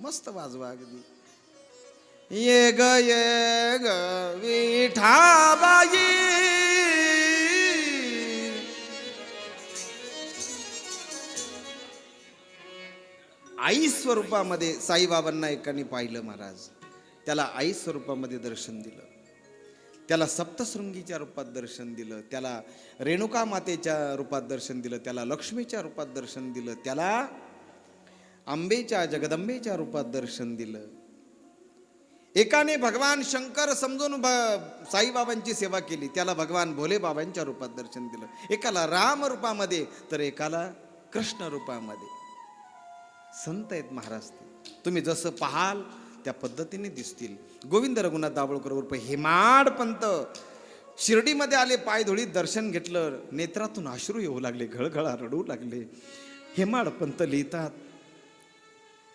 मस्त वाजवा अगदी. ये ग विठाबाई, आई स्वरूपामध्ये साईबाबांना एकाने पाहिलं महाराज. त्याला आई स्वरूपामध्ये दर्शन दिलं, त्याला सप्तशृंगीच्या रूपात दर्शन दिलं, त्याला रेणुका मातेच्या रूपात दर्शन दिलं, त्याला लक्ष्मीच्या रूपात दर्शन दिलं, त्याला अंबेच्या जगदंबेच्या रूपात दर्शन दिलं. एकाने भगवान शंकर समजून साईबाबांची सेवा केली, त्याला भगवान भोले बाबांच्या रूपात दर्शन दिलं. एकाला राम रूपामध्ये तर एकाला कृष्ण रूपामध्ये. संत आहेत महाराज ते, तुम्ही जसं पाहाल त्या पद्धतीने दिसतील. गोविंद रघुनाथ दाभोळकर उर्फ हेमाड पंत शिर्डीमध्ये आले, पायधुळीत दर्शन घेतलं, नेत्रातून अश्रू येऊ लागले, घळघळा रडू लागले. हेमाड पंत लिहितात,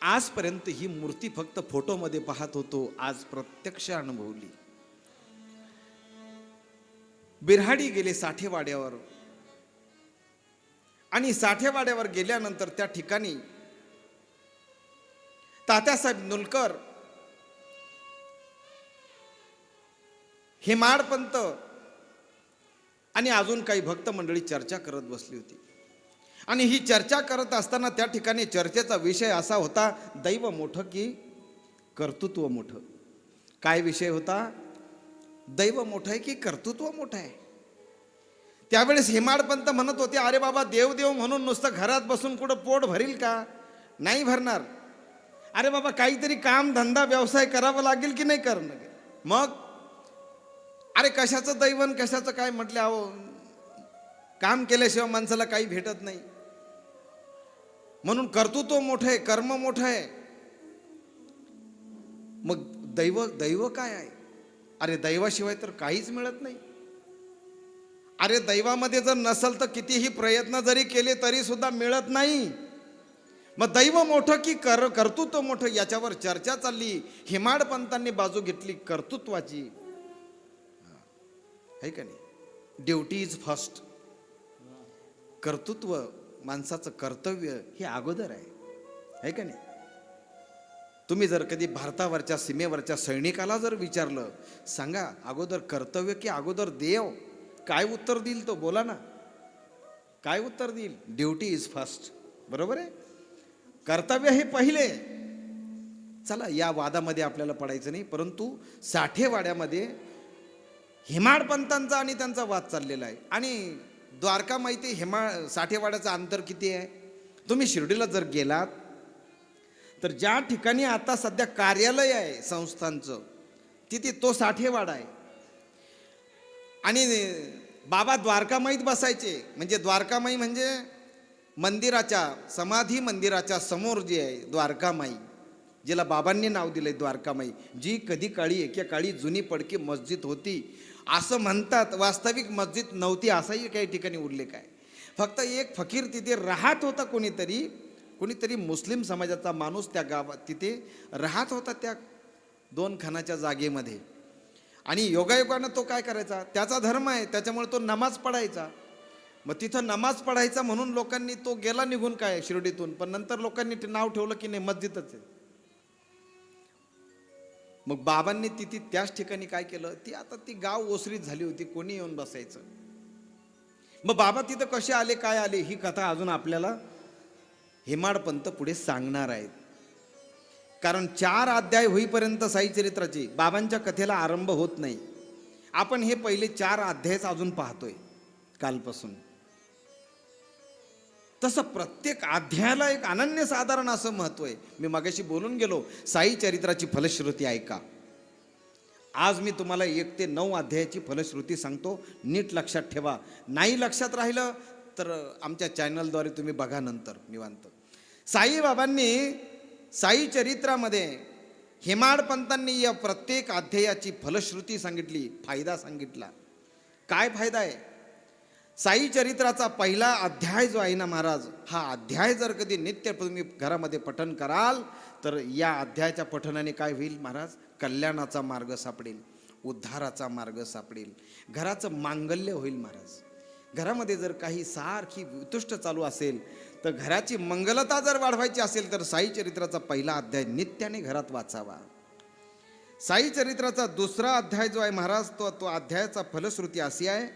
आजपर्यंत ही मूर्ती फक्त फोटोमध्ये पाहत होतो, आज प्रत्यक्ष अनुभवली. बिऱ्हाडी गेले साठेवाड्यावर, आणि साठेवाड्यावर गेल्यानंतर त्या ठिकाणी तात्यासाहेब नुलकर, हेमाडपंत आणि अजून काही भक्त मंडळी चर्चा करत बसली होती. आणि ही चर्चा करत असताना त्या ठिकाणी चर्चेचा विषय असा होता, दैव मोठं की कर्तृत्व मोठं. काय विषय होता? दैव मोठं आहे की कर्तृत्व मोठं आहे. त्यावेळेस हेमाडपंत म्हणत होते, अरे बाबा, देव देव म्हणून नुसतं घरात बसून कुठं पोट भरील का? नाही भरणार. अरे बाबा, काहीतरी काम धंदा व्यवसाय करावा लागेल की नाही करणं? मग अरे कशाचं दैवन कशाचं काय म्हटलं, अहो काम केल्याशिवाय माणसाला काही भेटत नाही. म्हणून कर्तृत्व मोठं आहे, कर्म मोठं आहे. मग दैव दैव काय आहे? अरे दैवाशिवाय तर काहीच मिळत नाही. अरे दैवामध्ये जर नसल तर कितीही प्रयत्न जरी केले तरी सुद्धा मिळत नाही. मग दैव मोठं की कर्तृत्व मोठं, याच्यावर चर्चा चालली. हेमाडपंतांनी बाजू घेतली कर्तृत्वाची. आहे का नाही? Duty is first. कर्तृत्व, माणसाचं कर्तव्य हे अगोदर आहे का नाही? तुम्ही जर कधी भारतावरच्या सीमेवरच्या सैनिकाला जर विचारलं, सांगा अगोदर कर्तव्य की अगोदर देव, काय उत्तर देईल तो? बोला ना, काय उत्तर देईल? Duty is first. बरोबर आहे, कर्तव्य हे पहिले. चला, या वादामध्ये आपल्याला पडायचं नाही. परंतु साठेवाड्यामध्ये हेमाडपंतांचा आणि त्यांचा वाद चाललेला आहे. आणि द्वारका माहिती साठेवाड्याचं अंतर किती आहे? तुम्ही शिर्डीला जर गेलात तर ज्या ठिकाणी आता सध्या कार्यालय आहे संस्थांचं, तिथे तो साठेवाडा आहे. आणि बाबा द्वारकामाईत बसायचे. म्हणजे द्वारकामाई म्हणजे मंदिराच्या, समाधी मंदिराच्या समोर जी आहे द्वारकामाई, जिला बाबांनी नाव दिलंय द्वारकामाई, जी कधी काळी एके काळी जुनी पडकी मस्जिद होती असं म्हणतात. वास्तविक मस्जिद नव्हती असाही काही ठिकाणी उल्लेख आहे. फक्त एक फकीर तिथे राहत होता, कोणीतरी मुस्लिम समाजाचा माणूस त्या गावात तिथे राहत होता, त्या 2 खानाच्या जागेमध्ये. आणि योगायोगानं तो काय करायचा, त्याचा धर्म आहे त्याच्यामुळे तो नमाज पढायचा. मग तिथं नमाज पढायचा म्हणून लोकांनी, तो गेला निघून काय शिर्डीतून, पण नंतर लोकांनी ते नाव ठेवलं की नाही मस्जिदच आहे. मग बाबांनी तिथे त्याच ठिकाणी काय केलं, ती गाव ओसरीत झाली होती, कोणी येऊन बसायचं. मग बाबा तिथं कसे आले, काय आले, ही कथा अजून आपल्याला हेमाडपंत पुढे सांगणार आहेत. कारण 4 अध्याय होईपर्यंत साई चरित्राचे बाबांच्या कथेला आरंभ होत नाही. आपण हे पहिले 4 अध्यायच अजून पाहतोय कालपासून. तसं प्रत्येक अध्यायाला एक अनन्यसाधारण असं महत्व आहे. मी मगाशी बोलून गेलो, साई चरित्राची फलश्रुती ऐका. आज मी तुम्हाला 1 ते 9 अध्यायाची फलश्रुती सांगतो, नीट लक्षात ठेवा. नाही लक्षात राहिलं तर आमच्या चॅनलद्वारे तुम्ही बघा नंतर निवांत. साईबाबांनी साई चरित्रामध्ये हेमाडपंतांनी या प्रत्येक अध्यायाची फलश्रुती सांगितली, फायदा सांगितला. काय फायदा आहे? साई चरित्राचा पहिला अध्याय जो आहे ना महाराज, हा अध्याय जर कधी नित्य तुम्ही घरामध्ये पठण कराल तर या अध्यायाच्या पठणाने काय होईल महाराज? कल्याणाचा मार्ग सापडेल, उद्धाराचा मार्ग सापडेल, घराचं मांगल्य होईल महाराज. घरामध्ये जर काही सारखी वितुष्ट चालू असेल तर घराची मंगलता जर वाढवायची असेल तर साई चरित्राचा पहिला अध्याय नित्याने घरात वाचावा. साई चरित्राचा दुसरा अध्याय जो आहे महाराज, तो अध्यायाचा फलश्रुती अशी आहे,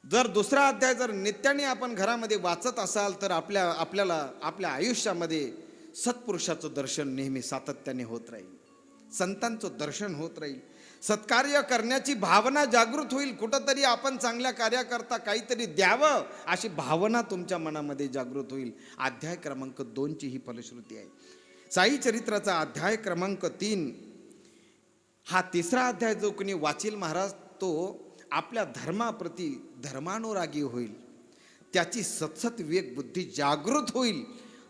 जर दुसरा अध्याय जर नित्याने आपण घरामध्ये वाचत असाल तर आपल्याला आपल्या आयुष्यामध्ये सत्पुरुषाचं दर्शन नेहमी सातत्याने होत राहील, संतांचं दर्शन होत राहील, सत्कार्य करण्याची भावना जागृत होईल. कुठंतरी आपण चांगल्या कार्याकरता काहीतरी द्यावं अशी भावना तुमच्या मनामध्ये जागृत होईल. अध्याय क्रमांक 2ची ही फलश्रुती आहे. साई चरित्राचा अध्याय क्रमांक 3 हा तिसरा अध्याय जो कोणी वाचील महाराज, तो आपल्या धर्माप्रती धर्मानुरागी होईल, त्याची सतसत विवेक बुद्धी जागृत होईल.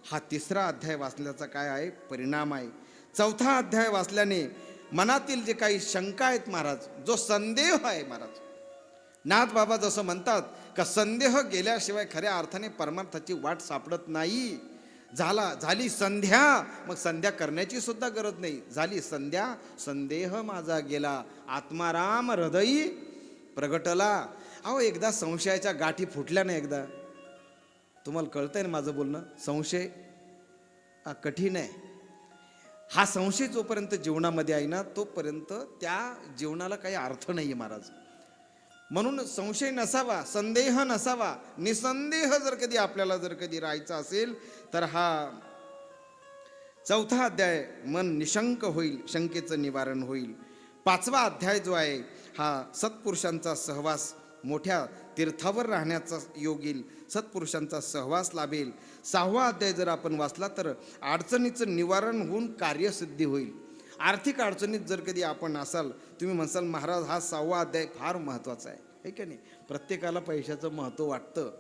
हा तिसरा अध्याय वाचल्याचा काय आहे परिणाम आहे. चौथा अध्याय वाचल्याने मनातील जे काही शंका आहेत महाराज, जो संदेह आहे महाराज, नाथ बाबा जसं म्हणतात का संदेह गेल्याशिवाय खऱ्या अर्थाने परमार्थाची वाट सापडत नाही. झाली संध्या, मग संध्या करण्याची सुद्धा गरज नाही. झाली संध्या, संदेह माझा गेला, आत्माराम हृदयी प्रगटला. अहो एकदा संशयाच्या गाठी फुटल्या ना, एकदा तुम्हाला कळतंय ना माझं बोलणं, संशय कठीण आहे. हा संशय जोपर्यंत जीवनामध्ये आहे ना, तोपर्यंत त्या जीवनाला काही अर्थ नाही आहे महाराज. म्हणून संशय नसावा, संदेह नसावा, निसंदेह जर कधी आपल्याला जर कधी राहायचं असेल तर हा चौथा अध्याय मन निशंक होईल, शंकेचं निवारण होईल. पाचवा अध्याय जो आहे हा सत्पुरुषांचा सहवास, मोठ्या तीर्थावर राहण्याचा योग येईल, सत्पुरुषांचा सहवास लाभेल. सहावा अध्याय जर आपण वाचला तर अडचणीचं निवारण होऊन कार्यसिद्धी होईल. आर्थिक अडचणीत जर कधी आपण असाल, तुम्ही म्हणसाल महाराज हा 6वा अध्याय फार महत्त्वाचा आहे, हे की नाही, प्रत्येकाला पैशाचं महत्त्व वाटतं.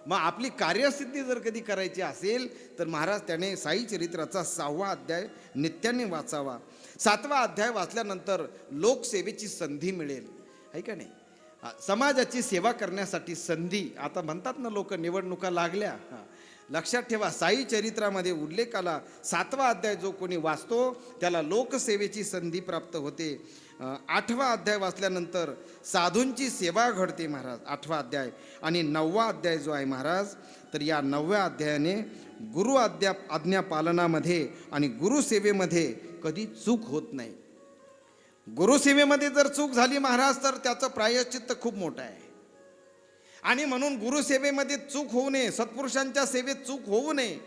मग आपली कार्यसिद्धी जर कधी करायची असेल तर महाराज त्याने साई चरित्राचा 6वा अध्याय नित्याने वाचावा. 7वा अध्याय वाचल्यानंतर लोकसेवेची संधी मिळेल, आहे का नाही, समाजाची सेवा करण्यासाठी संधी. आता म्हणतात ना लोक, निवडणुका लागल्या. लक्षात ठेवा, साई चरित्रामध्ये उल्लेख आला, 7वा अध्याय जो कोणी वाचतो त्याला लोकसेवेची संधी प्राप्त होते. 8वा अध्याय वाचल्यानंतर साधूंची सेवा घडते महाराज, 8वा अध्याय. आणि 9वा अध्याय जो आहे महाराज, तर या 9व्या अध्यायाने गुरु आज्ञा पालनामध्ये आणि गुरुसेवेमध्ये कधी चूक होत नाही. गुरुसेवेमध्ये जर चूक झाली महाराज तर त्याचं प्रायश्चित्त खूप मोठं आहे. आणि म्हणून गुरुसेवेमध्ये चूक होऊ नये, सत्पुरुषांच्या सेवेत चूक होऊ नये,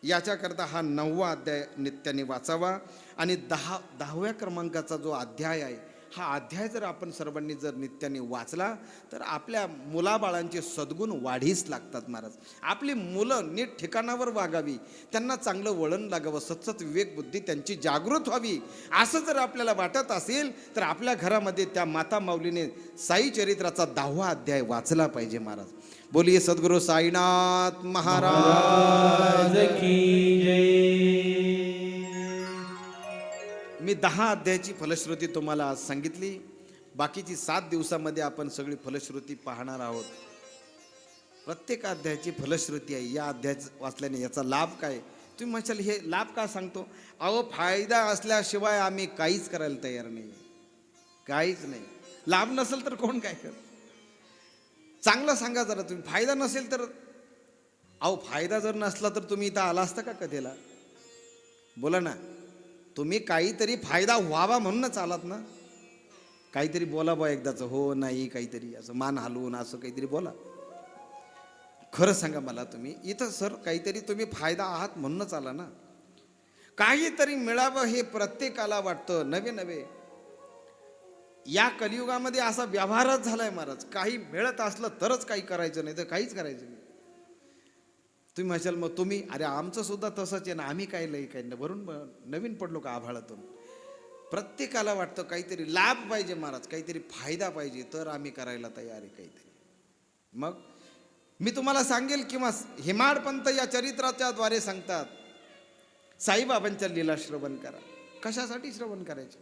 याच्याकरता हा 9वा अध्याय नित्याने वाचावा. आणि 10व्या क्रमांकाचा जो अध्याय आहे, हा अध्याय जर आपण सर्वांनी जर नित्याने वाचला तर आपल्या मुलाबाळांचे सद्गुण वाढीस लागतात महाराज. आपली मुलं नीट ठिकाणावर वागावी, त्यांना चांगलं वळण लागावं, सतसत विवेक बुद्धी त्यांची जागृत व्हावी, असं जर आपल्याला वाटत असेल तर आपल्या घरामध्ये त्या माता माऊलीने साई चरित्राचा 10वा अध्याय वाचला पाहिजे महाराज. बोलिये सद्गुरु साईनाथ महाराज की जय. मी 10 अध्यायाची फलश्रुती तुम्हाला आज सांगितली. बाकीची 7 दिवसामध्ये आपण सगळी फलश्रुती पाहणार आहोत. प्रत्येक अध्यायाची फलश्रुती आहे. या अध्याय वाचल्याने याचा लाभ काय, तुम्ही म्हणशाल हे लाभ का सांगतो. अहो फायदा असल्याशिवाय आम्ही काहीच करायला तयार नाही, काहीच नाही. लाभ नसेल तर कोण काय कर, चांगलं सांगा जरा तुम्ही. फायदा नसेल तर, अहो फायदा जर नसला तर तुम्ही इथं आला असता का कधीला, बोला ना. तुम्ही काहीतरी फायदा व्हावा म्हणूनच आलात ना. काहीतरी बोला बा एकदाच, हो नाही काहीतरी असं मान हलवून असं काहीतरी बोला. खरं सांगा मला, तुम्ही इथं सर काहीतरी तुम्ही फायदा आहात म्हणूनच आला ना. काहीतरी मिळावं हे प्रत्येकाला वाटतं. नवे नवे या कलियुगामध्ये असा व्यवहारच झालाय महाराज, काही मिळत असलं तरच काही करायचं, नाही तर काहीच करायचं नाही. तुम्ही म्हणाल मग तुम्ही, अरे आमचं सुद्धा तसंच आहे ना, आम्ही काय लई काही नाही, भरून नवीन पडलो का आभाळातून. प्रत्येकाला वाटतं काहीतरी लाभ पाहिजे महाराज, काहीतरी फायदा पाहिजे, तर आम्ही करायला तयार आहे काहीतरी. मग मी तुम्हाला सांगेल किंवा हेमाडपंत या चरित्राच्या द्वारे सांगतात, साईबाबांच्या लीला श्रवण करा. कशासाठी श्रवण करायचे,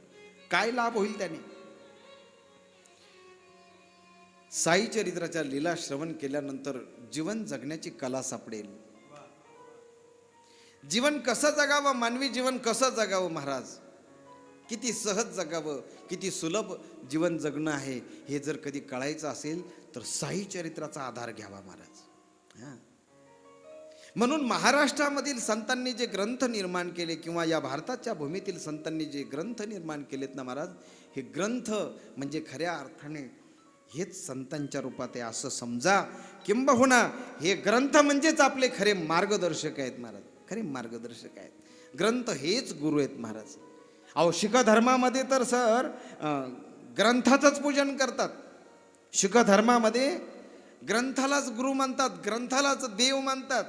काय लाभ होईल त्याने. साई चरित्राच्या लीला श्रवण केल्यानंतर जीवन जगण्याची कला सापडेल. जीवन कसं जगावं, मानवी जीवन कसं जगावं महाराज, किती सहज जगावं, किती सुलभ जीवन जगणं आहे, हे जर कधी कळायचं असेल तर साई चरित्राचा आधार घ्यावा महाराज. म्हणून महाराष्ट्रामधील संतांनी जे ग्रंथ निर्माण केले किंवा या भारताच्या भूमीतील संतांनी जे ग्रंथ निर्माण केलेत ना महाराज, हे ग्रंथ म्हणजे खऱ्या अर्थाने हेच संतांच्या रूपात आहे असं समजा. किंबहुना हे ग्रंथ म्हणजेच आपले खरे मार्गदर्शक आहेत महाराज, खरे मार्गदर्शक आहेत. ग्रंथ हेच गुरु आहेत महाराज. अहो शीख धर्मामध्ये तर सर ग्रंथाचंच पूजन करतात. शीख धर्मामध्ये ग्रंथालाच गुरु मानतात, ग्रंथालाच देव मानतात.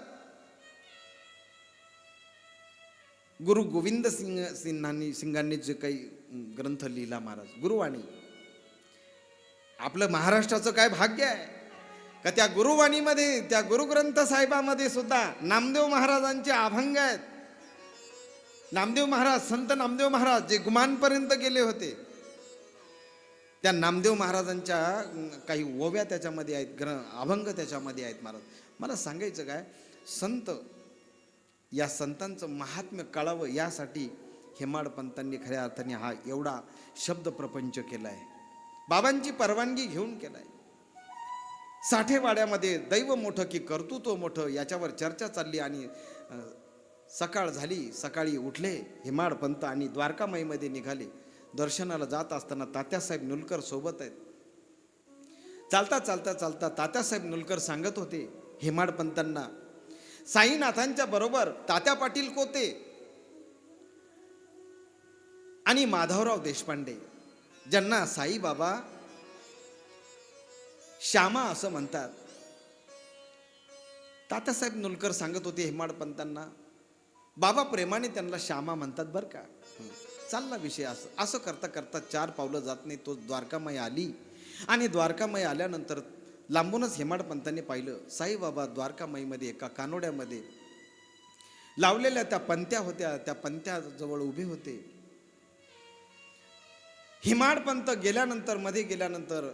गुरु गोविंद सिंगांनी जे काही ग्रंथ लिहिला महाराज, गुरुवाणी, आपलं महाराष्ट्राचं काय भाग्य आहे का त्या गुरुवाणीमध्ये, त्या गुरुग्रंथ साहेबामध्ये सुद्धा नामदेव महाराजांचे अभंग आहेत. नामदेव महाराज, संत नामदेव महाराज जे गुमानपर्यंत गेले होते, त्या नामदेव महाराजांच्या काही ओव्या त्याच्यामध्ये आहेत, अभंग त्याच्यामध्ये आहेत महाराज. मला सांगायचं काय, संत, या संतांचं महात्म्य कळावं यासाठी हेमाड पंतांनी खऱ्या अर्थाने हा एवढा शब्द प्रपंच केलाय, बाबांची परवानगी घेऊन केलाय. साठेवाड्यामध्ये दैव मोठं की कर्तृत्व मोठं याच्यावर चर्चा चालली आणि सकाळ झाली. सकाळी उठले हेमाड पंत आणि द्वारकामाईमध्ये निघाले. दर्शनाला जात असताना तात्यासाहेब नुलकर सोबत आहेत. चालता चालता चालता तात्यासाहेब नुलकर सांगत होते हेमाड पंतांना, साईनाथांच्या बरोबर तात्या पाटील कोते आणि माधवराव देशपांडे, ज्यांना साईबाबा श्यामा असं म्हणतात. तात्यासाहेब नुलकर सांगत होते हेमाड पंतांना, बाबा प्रेमाने त्यांना श्यामा म्हणतात बरं का. चालला विषय. असं असं करता करता 4 पावलं जात नाही तो द्वारकामाई आली. आणि द्वारकामाई आल्यानंतर लांबूनच हेमाड पंतांनी पाहिलं, साईबाबा द्वारकामाईमध्ये एका कानोड्यामध्ये लावलेल्या त्या पंत्या होत्या, त्या पंत्याजवळ उभे होते. हेमाड पंत गेल्यानंतर, मध्ये गेल्यानंतर,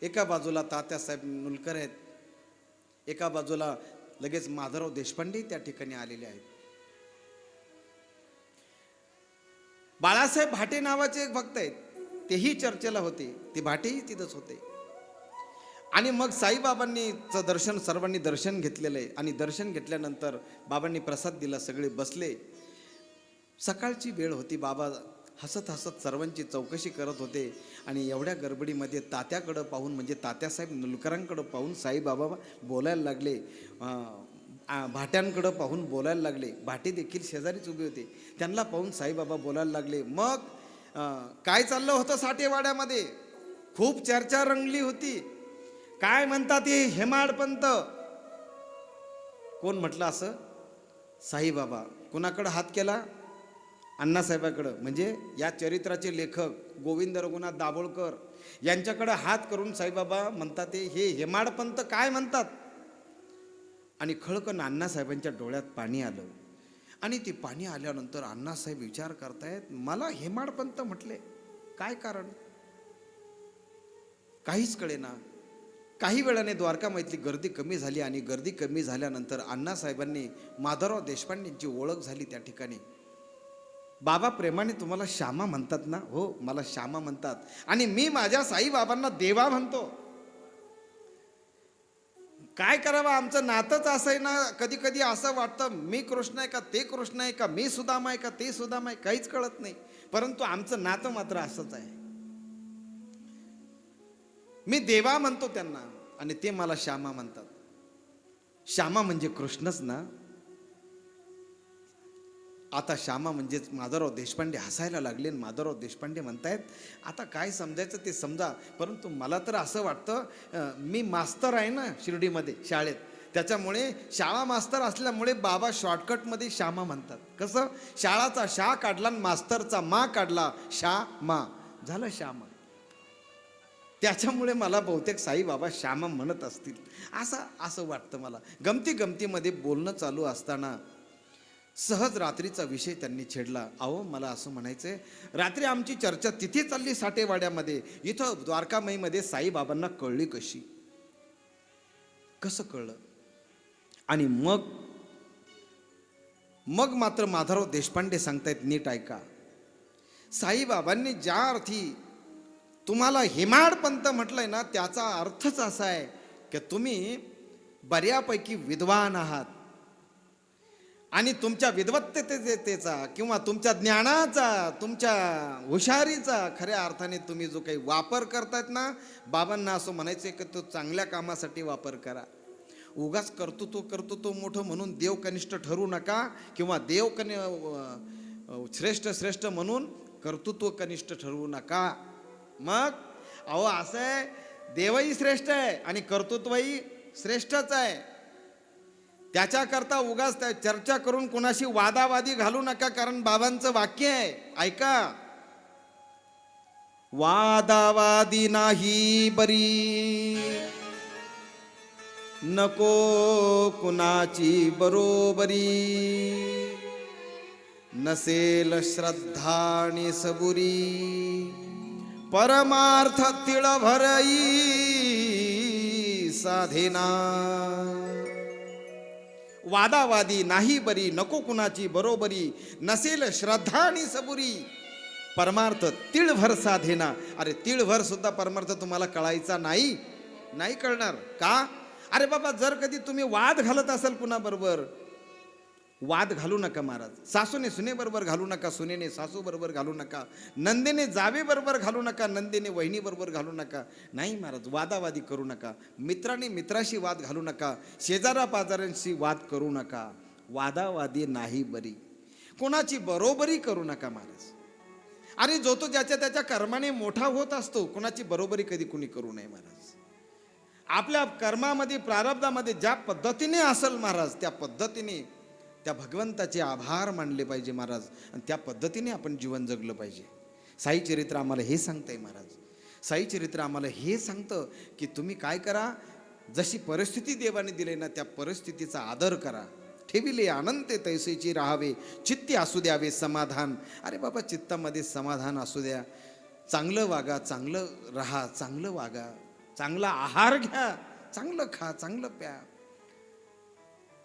एका बाजूला तात्यासाहेब नुलकर आहेत, एका बाजूला लगेच माधवराव देशपांडे त्या ठिकाणी आलेले आहेत. बाळासाहेब भाटे नावाचे एक भक्त आहेत, तेही चर्चेला होते, ते भाटेही तिथंच होते. आणि मग साईबाबांनीचं दर्शन, सर्वांनी दर्शन घेतलेलं आहे. आणि दर्शन घेतल्यानंतर बाबांनी प्रसाद दिला, सगळे बसले. सकाळची वेळ होती. बाबा हसत हसत सर्वांची चौकशी करत होते. आणि एवढ्या गडबडीमध्ये तात्याकडं पाहून, म्हणजे तात्यासाहेब नुलकरांकडं पाहून साईबाबा बोलायला लागले, भाट्यांकडं पाहून बोलायला लागले. भाटे देखील शेजारीच उभे होते, त्यांना पाहून साईबाबा बोलायला लागले. मग काय चाललं होतं साठेवाड्यामध्ये, खूप चर्चा रंगली होती. काय म्हणतात हे हेमाड पंत, कोण म्हटलं असं, साईबाबा. कुणाकडं हात केला, अण्णासाहेबाकडं, म्हणजे या चरित्राचे लेखक गोविंद रघुनाथ दाभोळकर यांच्याकडे हात करून साईबाबा म्हणतात हे हेमाड पंत काय म्हणतात. आणि खळकन अण्णासाहेबांच्या डोळ्यात पाणी आलं. आणि ते पाणी आल्यानंतर अण्णासाहेब विचार करतायत, मला हेमाड पंत म्हटले, काय कारण, काहीच कळेना. काही वेळाने द्वारकामाईतली गर्दी कमी झाली. आणि गर्दी कमी झाल्यानंतर अण्णासाहेबांनी माधवराव देशपांडेंची ओळख झाली त्या ठिकाणी. बाबा प्रेमाने तुम्हाला श्यामा म्हणतात ना. हो, मला श्यामा म्हणतात. आणि मी माझ्या साईबाबांना देवा म्हणतो. काय करावं, आमचं नातंच असं आहे ना. कधी कधी असं वाटतं मी कृष्ण आहे का ते कृष्ण आहे का, मी सुदामा आहे का ते सुदामा आहे, काहीच कळत नाही. परंतु आमचं नातं मात्र असंच आहे. मी देवा म्हणतो त्यांना आणि ते मला श्यामा म्हणतात. श्यामा म्हणजे कृष्णच ना. आता श्यामा म्हणजेच माधवराव देशपांडे हसायला लागले. माधवराव देशपांडे म्हणतायत, आता काय समजायचं ते समजा, परंतु मला तर असं वाटतं, मी मास्तर आहे ना शिर्डीमध्ये शाळेत, त्याच्यामुळे शाळा मास्तर असल्यामुळे बाबा शॉर्टकटमध्ये श्यामा म्हणतात. कसं, शाळाचा शा काढला, मास्तरचा मा काढला, श्यामा झालं श्यामा. त्याच्यामुळे मला बहुतेक साईबाबा श्यामा म्हणत असतील असं वाटतं मला. गमतीमध्ये बोलणं चालू असताना सहज रात्रीचा विषय त्यांनी छेडला. अहो मला असं म्हणायचंय, रात्री आमची चर्चा तिथे चालली साठेवाड्यामध्ये, इथं द्वारकामाईमध्ये साईबाबांना कळली कशी, कसं कळलं. आणि मग मात्र माधवराव देशपांडे सांगतायत, नीट ऐका. साईबाबांनी ज्या अर्थी तुम्हाला हेमाड पंत म्हटलंय ना, त्याचा अर्थच असा आहे की तुम्ही बऱ्यापैकी विद्वान आहात. आणि तुमच्या विद्वत्तेचा किंवा तुमच्या ज्ञानाचा, तुमच्या हुशारीचा खऱ्या अर्थाने तुम्ही जो काही वापर करतायत ना, बाबांना असं म्हणायचं की तो चांगल्या कामासाठी वापर करा. उगाच कर्तृत्व मोठं म्हणून देव कनिष्ठ ठरू नका, किंवा श्रेष्ठ म्हणून कर्तृत्व कनिष्ठ ठरवू नका. मग अहो असं आहे, देवही श्रेष्ठ आहे आणि कर्तृत्वही श्रेष्ठच आहे. त्याच्याकरता उगाच त्या चर्चा करून कोणाशी वादावादी घालू नका, कारण बाबांचं वाक्य आहे, ऐका. वादावादी नाही बरी, नको कुणाची बरोबरी, नसेल श्रद्धा आणि सबुरी, परमार्थ तिळभरई साधेना. वादावादी नाही बरी, नको कुणाची बरोबरी, नसेल श्रद्धा आणि सबुरी, परमार्थ तिळभर साधेना. अरे तिळभर सुद्धा परमार्थ तुम्हाला कळायचा नाही कळणार का? अरे बाबा, जर कधी तुम्ही वाद घालत असाल कुणाबरोबर, वाद घालू नका महाराज. सासूने सुने बरोबर घालू नका, सुनेने सासू बरोबर घालू नका, नंदेने जावे बरोबर घालू नका, नंदेने वहिनी बरोबर घालू नका. नाही महाराज, वादावादी करू नका. मित्राने मित्राशी वाद घालू नका, शेजारा पाजाऱ्यांशी वाद करू नका. वादावादी नाही बरी, कोणाची बरोबरी करू नका महाराज. अरे जो तो ज्याच्या त्याच्या कर्माने मोठा होत असतो, कोणाची बरोबरी कधी कुणी करू नये महाराज. आपल्या कर्मामध्ये, प्रारब्धामध्ये ज्या पद्धतीने असेल महाराज, त्या पद्धतीने त्या भगवंताचे आभार मानले पाहिजे महाराज, आणि त्या पद्धतीने आपण जीवन जगलं पाहिजे. साई चरित्र आम्हाला हे सांगतंय महाराज. साई चरित्र आम्हाला हे सांगतं की तुम्ही काय करा, जशी परिस्थिती देवाने दिली ना, त्या परिस्थितीचा आदर करा. ठेविले आनंद तैसेची राहावे, चित्ती असू द्यावे समाधान. अरे बाबा, चित्तामध्ये समाधान असू द्या, चांगलं वागा, चांगलं राहा, चांगलं वागा, चांगला आहार घ्या, चांगलं खा, चांगलं प्या.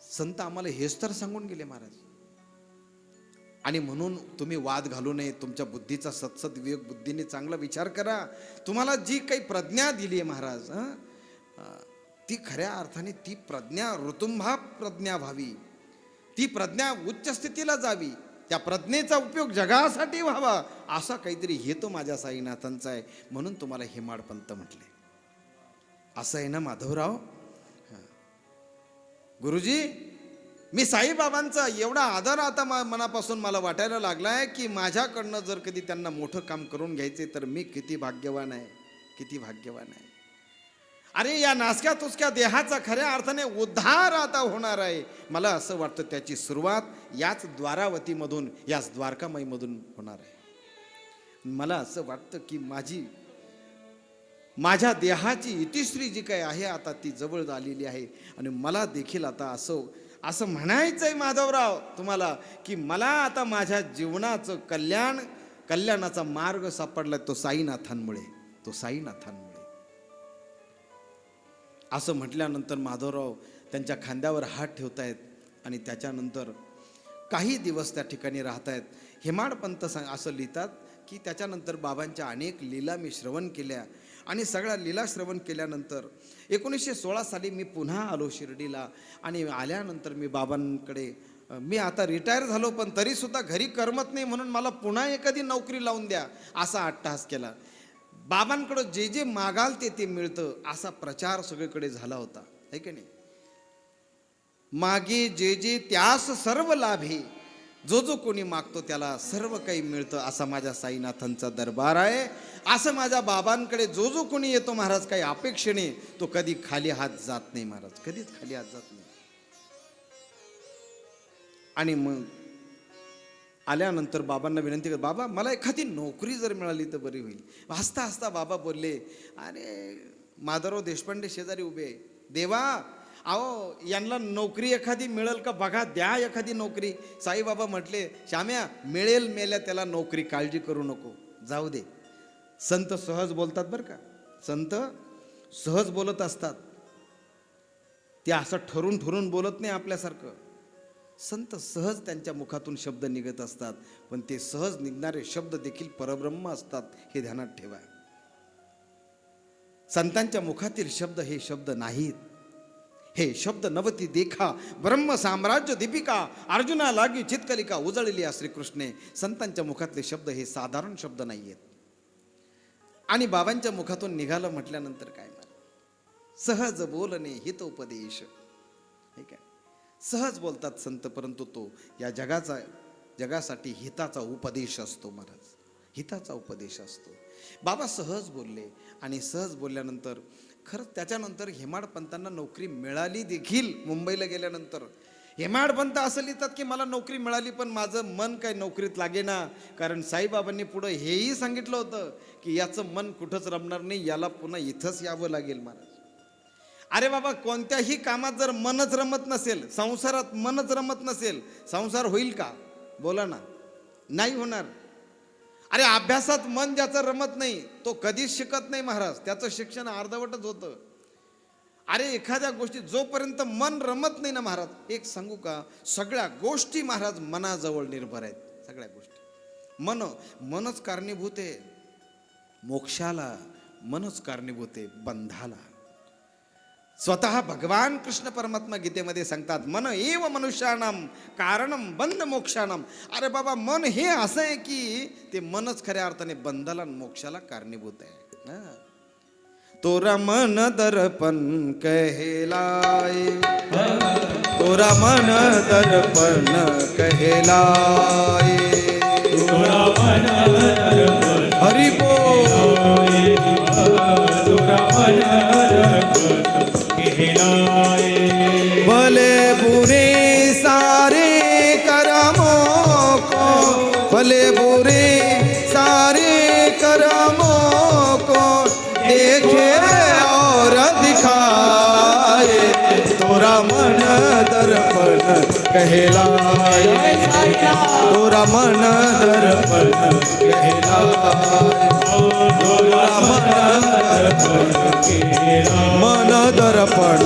संत आम्हाला हेच तर सांगून गेले महाराज. आणि म्हणून तुम्ही वाद घालू नये. तुमच्या बुद्धीचा सत्सद विवेक बुद्धीने चांगला विचार करा. तुम्हाला जी काही प्रज्ञा दिली आहे महाराज, ती खऱ्या अर्थाने ती प्रज्ञा ऋतुंभा प्रज्ञा व्हावी, ती प्रज्ञा उच्च स्थितीला जावी, त्या प्रज्ञेचा उपयोग जगासाठी व्हावा, असा काहीतरी हेतू माझ्या साईनाथांचा आहे. म्हणून तुम्हाला हेमाडपंत म्हटले. असं आहे ना माधवराव? गुरुजी, मी साईबाबांचा एवढा आदर आता मनापासून मला वाटायला लागलाय की माझ्याकडनं जर कधी त्यांना मोठं काम करून घ्यायचे तर मी किती भाग्यवान आहे, किती भाग्यवान आहे. अरे या नासक्या तुसक्या देहाचा खऱ्या अर्थाने उद्धार आता होणार आहे. मला असं वाटतं त्याची सुरुवात याच द्वारावतीमधून, याच द्वारकामाईमधून होणार आहे. मला असं वाटतं की माझ्या देहाची इतिश्री जी काही आहे आता ती जवळ आलेली आहे. आणि मला देखील आता असं म्हणायचंय माधवराव तुम्हाला की मला आता माझ्या जीवनाचं कल्याणाचा मार्ग सापडलाय तो साईनाथांमुळे, तो साईनाथांमुळे. असं म्हटल्यानंतर माधवराव त्यांच्या खांद्यावर हात ठेवतायत आणि त्याच्यानंतर काही दिवस त्या ठिकाणी राहतायत. हेमाडपंत असं लिहितात की त्याच्यानंतर बाबांच्या अनेक लीला मी श्रवण केल्या, आणि सगळ्या लीला श्रवण केल्यानंतर 1916 साली मी पुन्हा आलो शिर्डीला. आणि आल्यानंतर मी बाबांकडे, मी आता रिटायर झालो पण तरीसुद्धा घरी करमत नाही, म्हणून मला पुन्हा एखादी नोकरी लावून द्या असा अट्टहास केला. बाबांकडं जे जे मागाल ते मिळतं असा प्रचार सगळीकडे झाला होता, है की नाही? मागे जे जे त्यास सर्व लाभे, जो जो कोणी मागतो त्याला सर्व काही मिळतं, असा माझ्या साईनाथांचा दरबार आहे. असं माझ्या बाबांकडे जो जो कोणी येतो महाराज काही अपेक्षेने, तो कधी खाली हात जात नाही महाराज, कधीच खाली हात जात नाही. आणि मग आल्यानंतर बाबांना विनंती कर, बाबा मला एखादी नोकरी जर मिळाली तर बरी होईल. हसता हसता बाबा बोलले, अरे माधवराव देशपांडे शेजारी उभे, देवा अहो यांना नोकरी एखादी मिळेल का बघा, द्या एखादी नोकरी. साईबाबा म्हटले, श्याम्या मिळेल मेल्या त्याला नोकरी, काळजी करू नको, जाऊ दे. संत सहज बोलतात बरं का, संत सहज बोलत असतात. ते असं ठरून बोलत नाही आपल्यासारखं. संत सहज त्यांच्या मुखातून शब्द निघत असतात, पण ते सहज निघणारे शब्द देखील परब्रह्म असतात, हे ध्यानात ठेवा. संतांच्या मुखातील शब्द हे शब्द नाहीत, हे शब्द नवती देखा ब्रह्म साम्राज्य दीपिका अर्जुना लागी चितकलिका उजळली श्रीकृष्णे. संतांच्या मुखातले शब्द हे साधारण शब्द नाही आहेत. आणि बाबांच्या मुखातून निघालं म्हटल्यानंतर काय म्हणा, सहज बोलणे हितोपदेश. हे काय सहज बोलतात संत, परंतु तो या जगासाठी हिताचा उपदेश असतो महाराज, हिताचा उपदेश असतो. बाबा सहज बोलले आणि सहज बोलल्यानंतर खरंच त्याच्यानंतर हेमाडपंतांना नोकरी मिळाली देखील. मुंबईला गेल्यानंतर हेमाडपंत असं लिहितात की मला नोकरी मिळाली पण माझं मन काही नोकरीत लागेना, कारण साईबाबांनी पुढं हेही सांगितलं होतं की याचं मन कुठंच रमणार नाही, याला पुन्हा इथंच यावं लागेल महाराज. अरे बाबा, कोणत्याही कामात जर मनच रमत नसेल, संसारात मनच रमत नसेल, संसार होईल का? बोला ना, नाही होणार. अरे अभ्यासात मन ज्याचं रमत नाही तो कधीच शिकत नाही महाराज, त्याचं शिक्षण अर्धवटच होतं. अरे एखाद्या गोष्टी जोपर्यंत मन रमत नाही ना महाराज, एक सांगू का, सगळ्या गोष्टी महाराज मनाजवळ निर्भर आहेत. सगळ्या गोष्टी मनच कारणीभूत आहे मोक्षाला, मनच कारणीभूत आहे बंधाला. स्वतः भगवान कृष्ण परमात्मा गीतेमध्ये सांगतात, मन एव मनुष्यानाम कारणम बंध मोक्षानाम. अरे बाबा, मन हे असं आहे की ते मनच खऱ्या अर्थाने बंधाला मोक्षाला कारणीभूत आहे. तोरा मन दर्पण कहलाए, तोरा मन दर्पण कहलाए, तोरा मन दर्पण हरि बोल, तोरा मन दर्पण कहलाए. भले बुरे सारे कर्मों को, भले बुरे सारे कर्मों को देखे और दिखाए, तोरा मन दर्पण कहलाए, तोरा मन दर्पण कहलाए, तोरा मन दर्पण मन दर्पण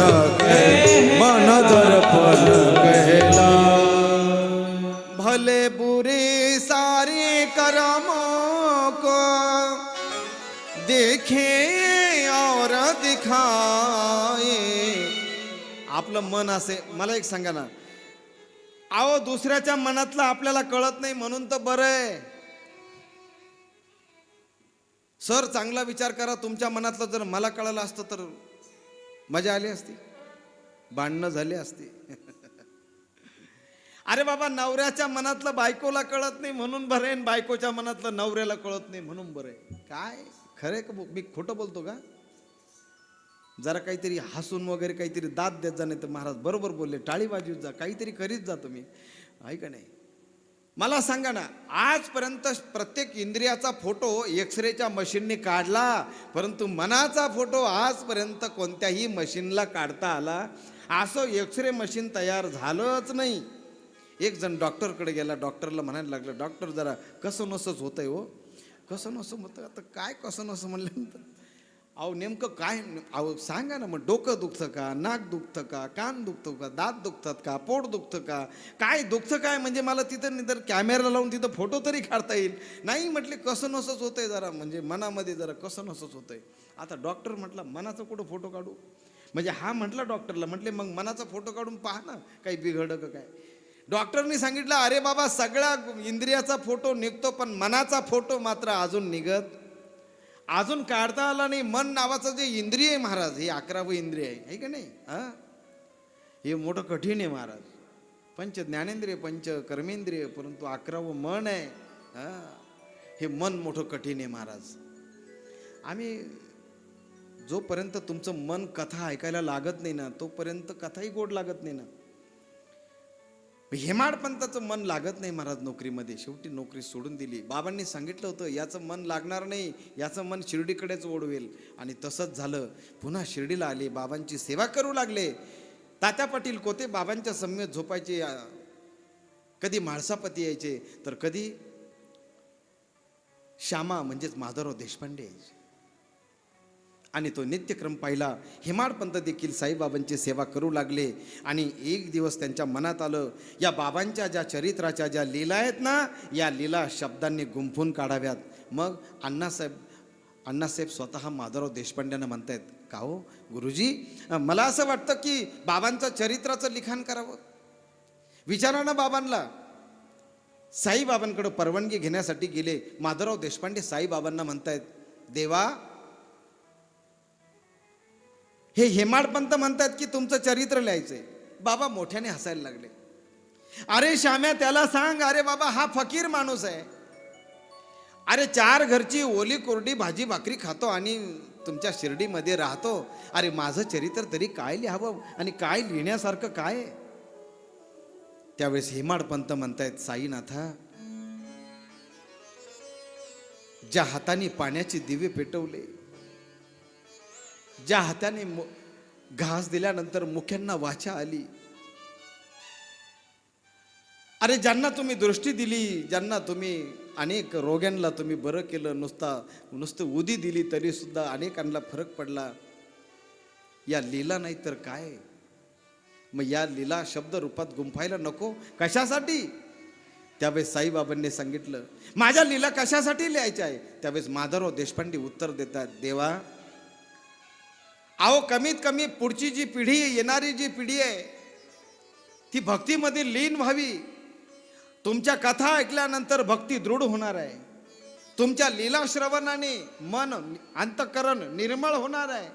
मन दर्पण कहलाए. भले बुरे सारे कर्मों को देखे और दिखाए. आपलं मन असे, मला एक सांगा ना, अहो दुसऱ्याच्या मनातलं आपल्याला कळत नाही म्हणून तर बरं आहे. सर चांगला विचार करा, तुमच्या मनातलं जर मला कळलं असतं तर मजा आली असती, भांडणं झाली असती. अरे बाबा, नवऱ्याच्या मनातलं बायकोला कळत नाही म्हणून बरं आहे, बायकोच्या मनातलं नवऱ्याला कळत नाही म्हणून बरं आहे. काय खरे का मी खोटं बोलतो का? जरा काहीतरी हसून वगैरे काहीतरी दाद देत जा, नाही तर महाराज बरोबर बोलले, टाळी वाजवत जा, काहीतरी करीत जा तुम्ही, आहे का नाही? मला सांगा ना, आजपर्यंत प्रत्येक इंद्रियाचा फोटो एक्सरेच्या मशीनने काढला, परंतु मनाचा फोटो आजपर्यंत कोणत्याही मशीनला काढता आला असं एक्सरे मशीन तयार झालंच नाही. एक जण डॉक्टरकडे गेला, डॉक्टरला म्हणायला लागलं, डॉक्टर जरा कसं नसंच होतंय हो. कसं नसं होतं? आता काय कसं नसं म्हणल्यानंतर, अहो नेमकं काय, अहो सांगा ना मग, डोकं दुखतं का, नाक दुखतं का, कान दुखतं का, दात दुखतात का, पोट दुखतं का, काय दुखतं काय, म्हणजे मला तिथं निधर कॅमेरा लावून तिथं फोटो तरी काढता येईल. नाही म्हटले, कसं नसंच होतंय, जरा म्हणजे मनामध्ये जरा कसं नसंच होतंय. आता डॉक्टर म्हटला, मनाचा कुठं फोटो काढू, म्हणजे हा म्हटला डॉक्टरला, म्हटले मग मनाचा फोटो काढून पहा ना काही बिघडलं का काय. डॉक्टरनी सांगितलं, अरे बाबा सगळ्या इंद्रियाचा फोटो निघतो पण मनाचा फोटो मात्र अजून निघत, अजून काढता आला नाही. मन नावाचं जे इंद्रिय आहे महाराज, हे 11वं इंद्रिय आहे का नाही? हे मोठं कठीण आहे महाराज. पंच ज्ञानेंद्रिय, पंच कर्मेंद्रिय, परंतु 11वं मन आहे. हे मन मोठं कठीण आहे महाराज. आम्ही जोपर्यंत तुमचं मन कथा ऐकायला लागत नाही ना, तोपर्यंत कथाही गोड लागत नाही ना. हेमाडपंताचं मन लागत नाही महाराज नोकरीमध्ये, शेवटी नोकरी सोडून दिली. बाबांनी सांगितलं होतं याचं मन लागणार नाही, याचं मन शिर्डीकडेच ओढवेल, आणि तसंच झालं. पुन्हा शिर्डीला आले, बाबांची सेवा करू लागले. तात्या पाटील कोते बाबांच्या सम्यत झोपायचे, कधी म्हाळसापती यायचे तर कधी श्यामा म्हणजेच माधवराव देशपांडे यायचे, आणि तो नित्यक्रम पाहिला. हेमाडपंत देखील साईबाबांची सेवा करू लागले. आणि एक दिवस त्यांच्या मनात आलं, या बाबांच्या ज्या चरित्राच्या ज्या लीला आहेत ना, या लीला शब्दांनी गुंफून काढाव्यात. मग अण्णासाहेब स्वतः माधवराव देशपांड्यांना म्हणतायत, का हो गुरुजी, मला असं वाटतं की बाबांचं चरित्राचं लिखाण करावं. विचारा ना बाबांना. साईबाबांकडे परवानगी घेण्यासाठी गेले. माधवराव देशपांडे साईबाबांना म्हणतायत, देवा हे हेमाडपंत म्हणतात की तुमचं चरित्र लिहायचंय. बाबा मोठ्याने हसायला लागले. अरे श्याम्या, त्याला सांग, अरे बाबा हा फकीर माणूस आहे. अरे 4 घरची ओली कोरडी भाजी भाकरी खातो आणि तुमच्या शिर्डीमध्ये राहतो. अरे माझं चरित्र तरी काय लिहावं आणि काय लिहिण्यासारखं काय आहे? त्यावेळेस हेमाडपंत म्हणतायत, साईनाथा, ज्या हाताने पाण्याचे दिवे पेटवले, ज्या हाताने घास दिल्यानंतर मुख्यांना वाचा आली, अरे ज्यांना तुम्ही दृष्टी दिली, ज्यांना तुम्ही अनेक रोग्यांना तुम्ही बरं केलं, नुसतं उदी दिली तरी सुद्धा अनेकांना फरक पडला, या लीला नाही तर काय? मग या लीला शब्द रूपात गुंफायला नको? कशासाठी? त्यावेळेस साईबाबांनी सांगितलं, माझ्या लीला कशासाठी लिहायच्या आहे? त्यावेळेस माधवराव देशपांडे उत्तर देतात, देवा अहो कमीत कमी पुढची जी पिढी, येणारी जी पिढी आहे ती भक्तीमध्ये लीन व्हावी. तुमच्या कथा ऐकल्यानंतर भक्ती दृढ होणार आहे. तुमच्या लीला श्रवणाने मन अंतःकरण निर्मळ होणार आहे.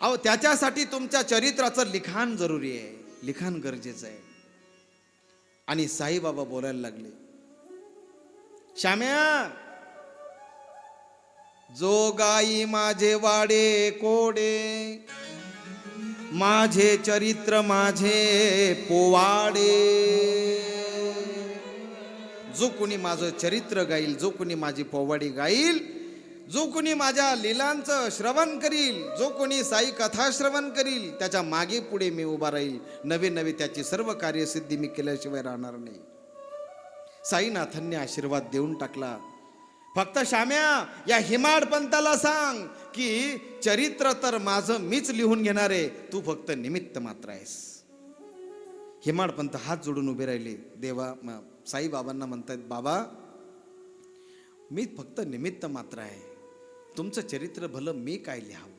अहो त्याच्यासाठी तुमच्या चरित्राचं लिखाण जरुरी आहे, लिखाण गरजेचं आहे. आणि साईबाबा बोलायला लागले, श्याम्या, जो गाई माझे वाडे कोडे, माझे चरित्र माझे पोवाडे. जो कोणी माझं चरित्र गाईल, जो कोणी माझी पोवाडी गाईल, जो कोणी माझ्या लीलांचं श्रवण करील, जो कोणी साई कथा श्रवण करील, त्याच्या मागे पुढे मी उभा राहील. नवे नवे त्याची सर्व कार्यसिद्धी मी केल्याशिवाय राहणार नाही. साईनाथांनी आशीर्वाद देऊन टाकला. फक्त श्याम्या, या हेमाडपंताला सांग की चरित्र तर माझं मीच लिहून घेणार आहे, तू फक्त निमित्त मात्र आहेस. हेमाडपंत हात जोडून उभे राहिले. देवा साईबाबांना म्हणतात, बाबा मी फक्त निमित्त मात्र आहे, तुमचं चरित्र भलं मी काय लिहावं?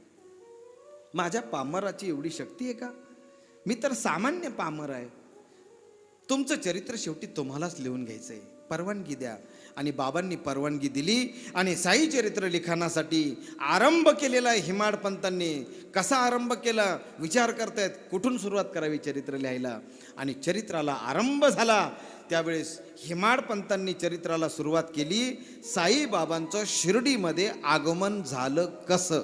माझ्या पामराची एवढी शक्ती आहे का? मी तर सामान्य पामर आहे. तुमचं चरित्र शेवटी तुम्हालाच लिहून घ्यायचंय, परवानगी द्या. आणि बाबांनी परवानगी दिली आणि साई चरित्र लिखाणासाठी आरंभ केलेला आहे. हेमाडपंतांनी कसा आरंभ केला विचार करतायत, कुठून सुरुवात करावी चरित्र लिहायला. आणि चरित्राला आरंभ झाला. त्यावेळेस हेमाडपंतांनी चरित्राला सुरुवात केली. साईबाबांचं शिर्डीमध्ये आगमन झालं कसं?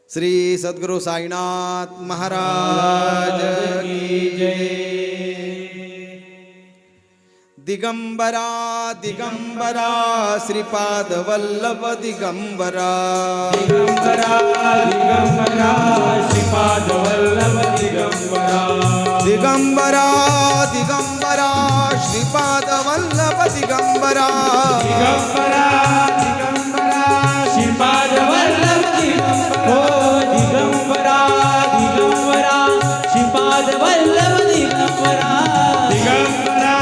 श्री सद्गुरु साईनाथ महाराज की जय. दिगंबरा दिगंबरा श्रीपाद वल्लभ दिगंबरा, दिगंबरा दिगंबरा श्रीपाद वल्लभ दिगंबरा, दिगंबरा दिगंबरा श्रीपाद वल्लभ दिगंबरा, दिगंबरा दिगंबरा श्रीपाद वल्लभ दिगंबरा, हो दिगंबरा दिगंबरा श्रीपाद वल्लभ दिगंबरा, दिगंबरा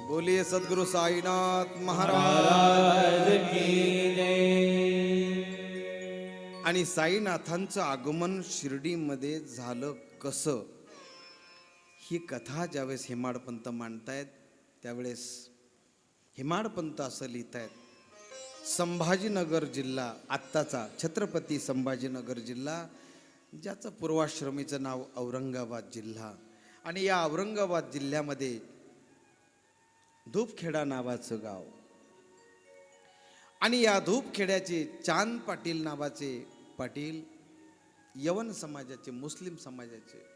बोलिए सद्गुरु साईनाथ महाराज की जय. आणि साईनाथांचं आगमन शिर्डीमध्ये झालं कसं, ही कथा ज्यावेळेस हेमाडपंत मांडतायत त्यावेळेस हेमाडपंत असं लिहितायत, संभाजीनगर जिल्हा, आत्ताचा छत्रपती संभाजीनगर जिल्हा, ज्याचं पूर्वाश्रमीचं नाव औरंगाबाद जिल्हा. आणि या औरंगाबाद जिल्ह्यामध्ये धूपखेडा नावाचं गाव, आणि या धूपखेड्याचे चांद पाटील नावाचे पाटील, यवन समाजाचे, मुस्लिम समाजाचे,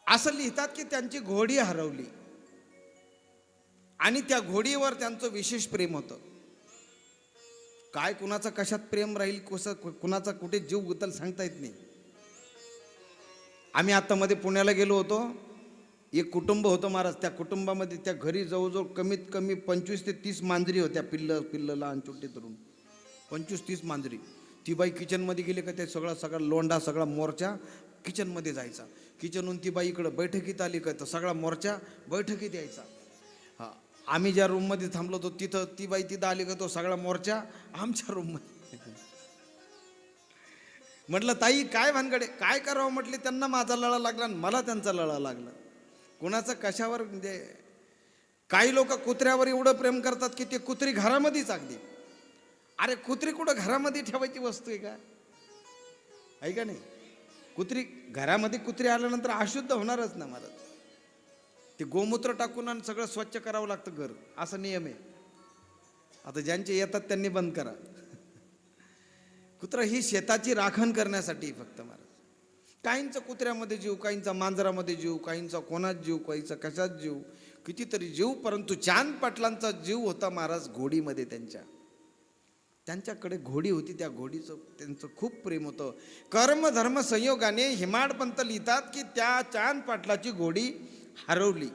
असं लिहितात की त्यांची घोडी हरवली आणि त्या घोडीवर त्यांचं विशेष प्रेम होतं. काय कुणाचं कशात प्रेम राहील, कुणाचा कुठे जीव गुतल सांगता येत नाही. आम्ही आता मध्ये पुण्याला गेलो होतो. एक कुटुंब होतं महाराज. त्या कुटुंबामध्ये त्या घरी जवळजवळ कमीत कमी 25 ते 30 मांजरी होत्या. पिल्ल लहान छोटे तरुण 25-30 मांजरी. ती बाई किचनमध्ये गेली का ते सगळा लोंढा, सगळा मोर्चा किचनमध्ये जायचा. किचनहून ती बाई इकडं बैठकीत आली का तर सगळा मोर्चा बैठकीत यायचा. हा, आम्ही ज्या रूममध्ये थांबलो होतो तिथं ती बाई तिथं आली का तो सगळा मोर्चा आमच्या रूममध्ये. म्हटलं ताई काय भानगडे, काय करावं म्हटले. त्यांना माझा लळा लागला आणि मला त्यांचा लळा लागला. कुणाचं कशावर म्हणजे. काही लोक कुत्र्यावर एवढं प्रेम करतात की ते कुत्री घरामध्येच अगदी. अरे कुत्री कुठं घरामध्ये ठेवायची वस्तू आहे का? आहे का नाही? कुत्री घरामध्ये, कुत्री आल्यानंतर अशुद्ध होणारच ना महाराज. ते गोमूत्र टाकून आणि सगळं स्वच्छ करावं लागतं घर, असा नियम आहे. आता ज्यांचे येतात त्यांनी बंद करा. कुत्रा ही शेताची राखण करण्यासाठी फक्त महाराज. काहींचा कुत्र्यामध्ये जीव, काहींचा मांजरामध्ये जीव, काहींचा कोणात जीव, काहींचा कशात जीव, कितीतरी जीव. परंतु चांद पाटलांचा जीव होता महाराज घोडीमध्ये. त्यांच्याकडे घोडी होती. त्या घोडीचं त्यांचं खूप प्रेम होतं. कर्म धर्म संयोगाने हिमाडपंत लिहितात की त्या चांद पाटलाची घोडी हरवली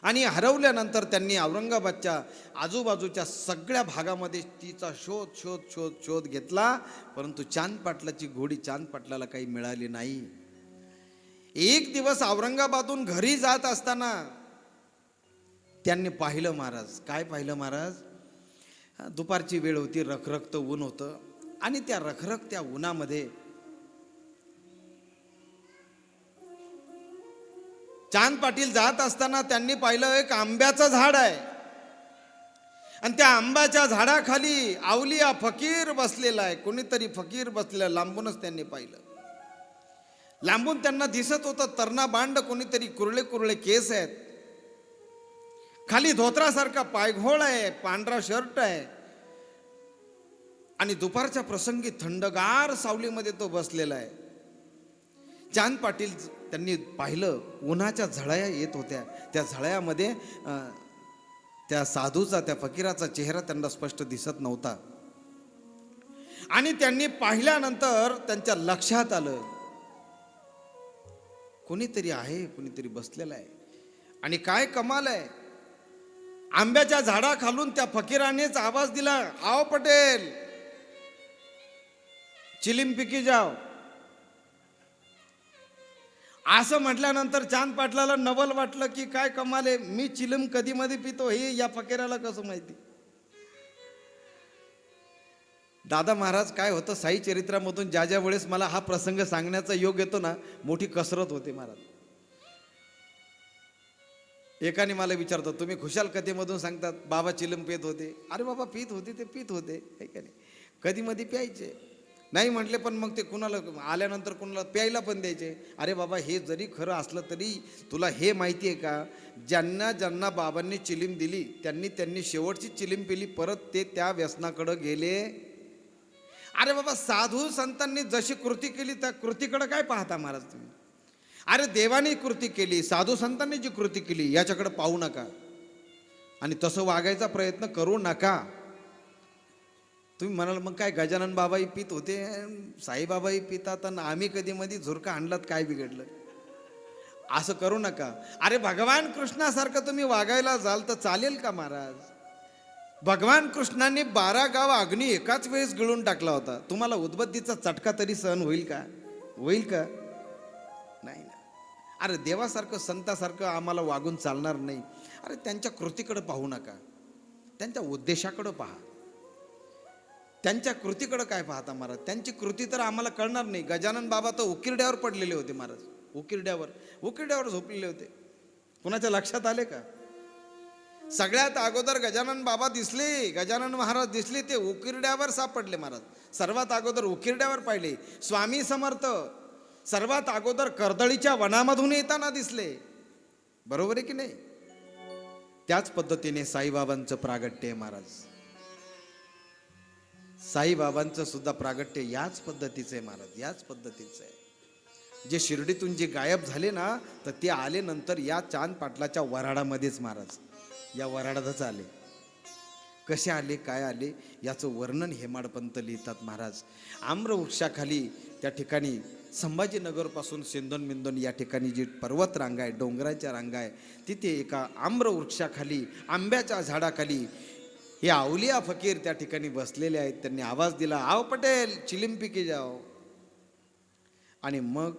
आणि हरवल्यानंतर त्यांनी औरंगाबादच्या आजूबाजूच्या सगळ्या भागामध्ये तिचा शोध घेतला. परंतु चांद पाटलाची घोडी चांद पाटलाला काही मिळाली नाही. एक दिवस औरंगाबादून घरी जात असताना त्यांनी पाहिलं महाराज. काय पाहिलं महाराज? दुपारची वेळ होती, रखरखतं ऊन होतं आणि त्या रखरखत्या उन्हामध्ये चांद पाटील जात असताना त्यांनी पाहिलं एक आंब्याचं झाड आहे आणि त्या आंब्याच्या झाडाखाली अवलिया फकीर बसलेला आहे. कोणीतरी फकीर बसलेला लांबूनच त्यांनी पाहिलं. लांबून त्यांना दिसत होतं तरणा बांड, कोणीतरी कुरळे कुरळे केस आहेत, खाली धोत्रासारखा पायघोळ आहे, पांढरा शर्ट आहे आणि दुपारच्या प्रसंगी थंडगार सावलीमध्ये तो बसलेला आहे. चांद पाटील त्यांनी पाहिलं, उन्हाच्या झळया येत होत्या. त्या झळयामध्ये त्या साधूचा, त्या फकीराचा चेहरा त्यांना स्पष्ट दिसत नव्हता. आणि त्यांनी पाहिल्यानंतर त्यांच्या लक्षात आलं कोणीतरी आहे, कोणीतरी बसलेला आहे. आणि काय कमाल आहे, आंब्याच्या झाडाखालून त्या फकीरानेच आवाज दिला, आओ पटेल चिलीम पिकी जाओ. असं म्हटल्यानंतर चांद पाटलाला नवल वाटलं की काय कमाल आहे, मी चिलीम कधी मध्ये पितो हे या फकीराला कसं माहिती. दादा महाराज काय होतं, साई चरित्रामधून ज्या ज्या वेळेस मला हा प्रसंग सांगण्याचा योग येतो ना, मोठी कसरत होते महाराज. एकाने मला विचारतो, तुम्ही खुशाल कथेमधून सांगतात बाबा चिलम पित होते. अरे बाबा पित होते ते पित होते, है का नाही, कधी मध्ये प्यायचे नाही म्हटले, पण मग ते कुणाला आल्यानंतर कुणाला प्यायला पण द्यायचे. अरे बाबा हे जरी खरं असलं तरी तुला हे माहिती आहे का, ज्यांना ज्यांना बाबांनी चिलीम दिली त्यांनी शेवटची चिलीम पिली, परत ते त्या व्यसनाकडे गेले. अरे बाबा साधू संतांनी जशी कृती केली त्या कृतीकडे काय पाहता महाराज तुम्ही. अरे देवाने कृती केली, साधू संतांनी जी कृती केली याच्याकडे पाहू नका आणि तसं वागायचा प्रयत्न करू नका. तुम्ही म्हणाल मग काय गजानन बाबाही पित होते, साईबाबाही पितात आणि आम्ही कधी मध्ये झुरका आणलात काय बिघडलं, असं करू नका. अरे भगवान कृष्णासारखं तुम्ही वागायला जाल तर चालेल का महाराज. भगवान कृष्णाने 12 गाव अग्नी एकाच वेळेस गिळून टाकला होता. तुम्हाला उदबत्तीचा चटका तरी सहन होईल का? होईल का? नाही ना. अरे देवासारखं संतासारखं आम्हाला वागून चालणार नाही. अरे त्यांच्या कृतीकडे पाहू नका, त्यांच्या उद्देशाकडे पहा. त्यांच्या कृतीकडे काय पाहता महाराज, त्यांची कृती तर आम्हाला कळणार नाही. गजानन बाबा तर उकिरड्यावर पडलेले होते महाराज, उकिरड्यावर झोपलेले होते. कुणाच्या लक्षात आले का? सगळ्यात अगोदर गजानन बाबा दिसले, गजानन महाराज दिसले ते उकिरड्यावर सापडले महाराज. सर्वात अगोदर उकिरड्यावर पाहिले. स्वामी समर्थ सर्वात अगोदर कर्दळीच्या वनामधून येताना दिसले. बरोबर आहे की नाही? त्याच पद्धतीने साईबाबांचं प्रागट्य आहे महाराज. साईबाबांचं सुद्धा प्रागट्य याच पद्धतीचं आहे महाराज, याच पद्धतीचं आहे. जे शिर्डीतून जे गायब झाले ना, तर ते आले नंतर या चांद पाटलाच्या वऱ्हाडामध्येच महाराज, या वऱ्हाडातच आले. कसे आले, काय आले, याचं वर्णन हेमाडपंत लिहितात महाराज. आम्रवृक्षाखाली त्या ठिकाणी संभाजीनगरपासून सिंदोन मिंदोन या ठिकाणी जी पर्वत रांगा आहे, डोंगराच्या रांगा आहे, तिथे एका आम्रवृक्षाखाली आंब्याच्या झाडाखाली हे अवलिया फकीर त्या ठिकाणी बसलेले आहेत. त्यांनी आवाज दिला, आओ पटेल चिलीम पी के जाओ. आणि मग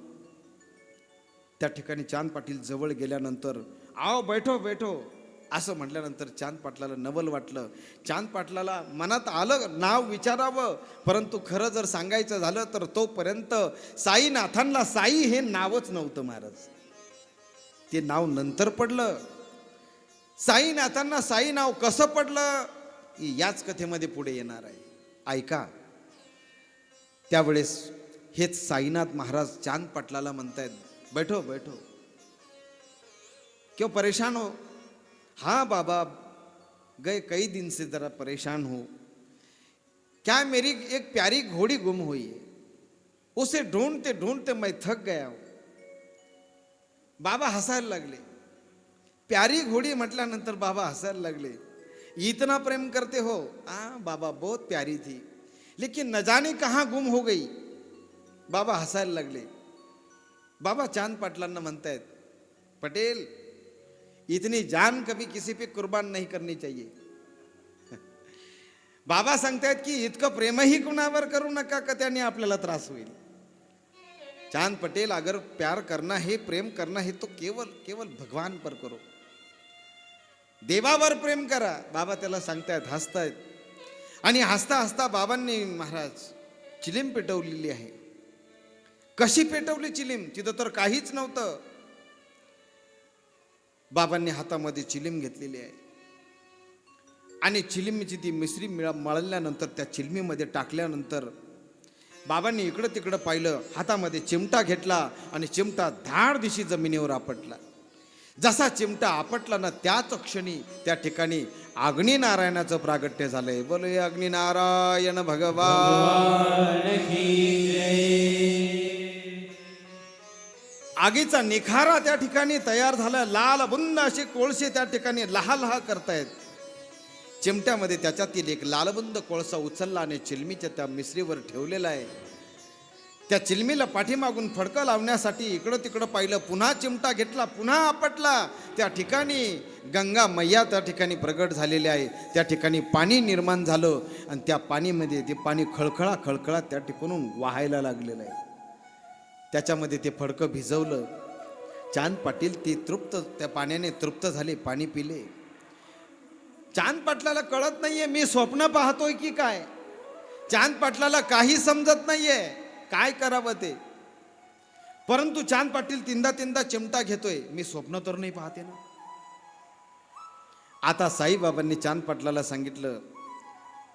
त्या ठिकाणी चांद पाटील जवळ गेल्यानंतर आओ बैठो बैठो असं म्हटल्यानंतर चांद पाटलाला नवल वाटलं. चांद पाटलाला मनात आलं नाव विचारावं, परंतु खरं जर सांगायचं झालं तर तोपर्यंत साईनाथांना साई हे नावच नव्हतं महाराज. ते नाव नंतर पडलं. साईनाथांना साई नाव कसं पडलं याच कथेमध्ये पुढे येणार आहे, ऐका. त्यावेळेस हेच साईनाथ महाराज चांद पाटलाला म्हणतायत, बैठो बैठो, क्यों परेशान हो? हाँ बाबा, गए कई दिन से जरा परेशान हो. क्या मेरी एक प्यारी घोड़ी गुम हुई है, उसे ढूंढते ढूंढते मैं थक गया हूं. बाबा हसायला लागले. प्यारी घोड़ी म्हटल्यानंतर बाबा हसायला लागले. इतना प्रेम करते हो? हाँ बाबा, बहुत प्यारी थी, लेकिन न जाने कहाँ गुम हो गई. बाबा हसायला लागले. बाबा चांद पाटलांना म्हणतायत, पटेल इतनी जान कभी किसी पे कुर्बान नहीं करनी चाहिए. बाबा सांगतायत की इतकं प्रेमही कुणावर करू नका का त्याने आपल्याला त्रास होईल. चांद पटेल, अगर प्यार करना है, प्रेम करना है, तो केवल केवल भगवान पर करो, देवावर प्रेम करा. बाबा त्याला सांगतायत, हसतायत. आणि हसता हसता बाबांनी महाराज चिलीम पेटवलेली आहे. कशी पेटवली चिलीम? तिथं तर काहीच नव्हतं. बाबांनी हातामध्ये चिलीम घेतलेली आहे आणि चिलीमची ती मिश्री मळल्यानंतर त्या चिलमीमध्ये टाकल्यानंतर बाबांनी इकडं तिकडं पाहिलं. हातामध्ये चिमटा घेतला आणि चिमटा धाड दिशी जमिनीवर आपटला. जसा चिमटा आपटला ना, त्याच क्षणी त्या ठिकाणी अग्निनारायणाचं प्रागट्य झालंय. बोले अग्निनारायण भगवान की जय. आगीचा निखारा त्या ठिकाणी तयार झाला. लाल बुंद असे कोळसे त्या ठिकाणी लहा करतायत. चिमट्यामध्ये त्याच्यातील एक लालबुंद कोळसा उचलला आणि चिलमीच्या त्या मिसरीवर ठेवलेला आहे. त्या चिलमीला पाठीमागून फडकं लावण्यासाठी इकडं तिकडं पाहिलं. पुन्हा चिमटा घेतला, पुन्हा आपटला. त्या ठिकाणी गंगा मैया त्या ठिकाणी प्रगट झालेली आहे. त्या ठिकाणी पाणी निर्माण झालं आणि त्या पाणीमध्ये ते पाणी खळखळा त्या ठिकाणून वाहायला लागलेलं आहे. त्याच्यामध्ये ते फडकं भिजवलं. चांद पाटील ते त्या पाण्याने तृप्त झाले, पाणी पिले. चांद पाटलाला कळत नाहीये मी स्वप्न पाहतोय की काय. चांद पाटलाला काही समजत नाहीये काय करावं ते. परंतु चांद पाटील तीनदा चिमटा घेतोय, मी स्वप्न तर नाही पाहते ना. आता साईबाबांनी चांद पाटलाला सांगितलं.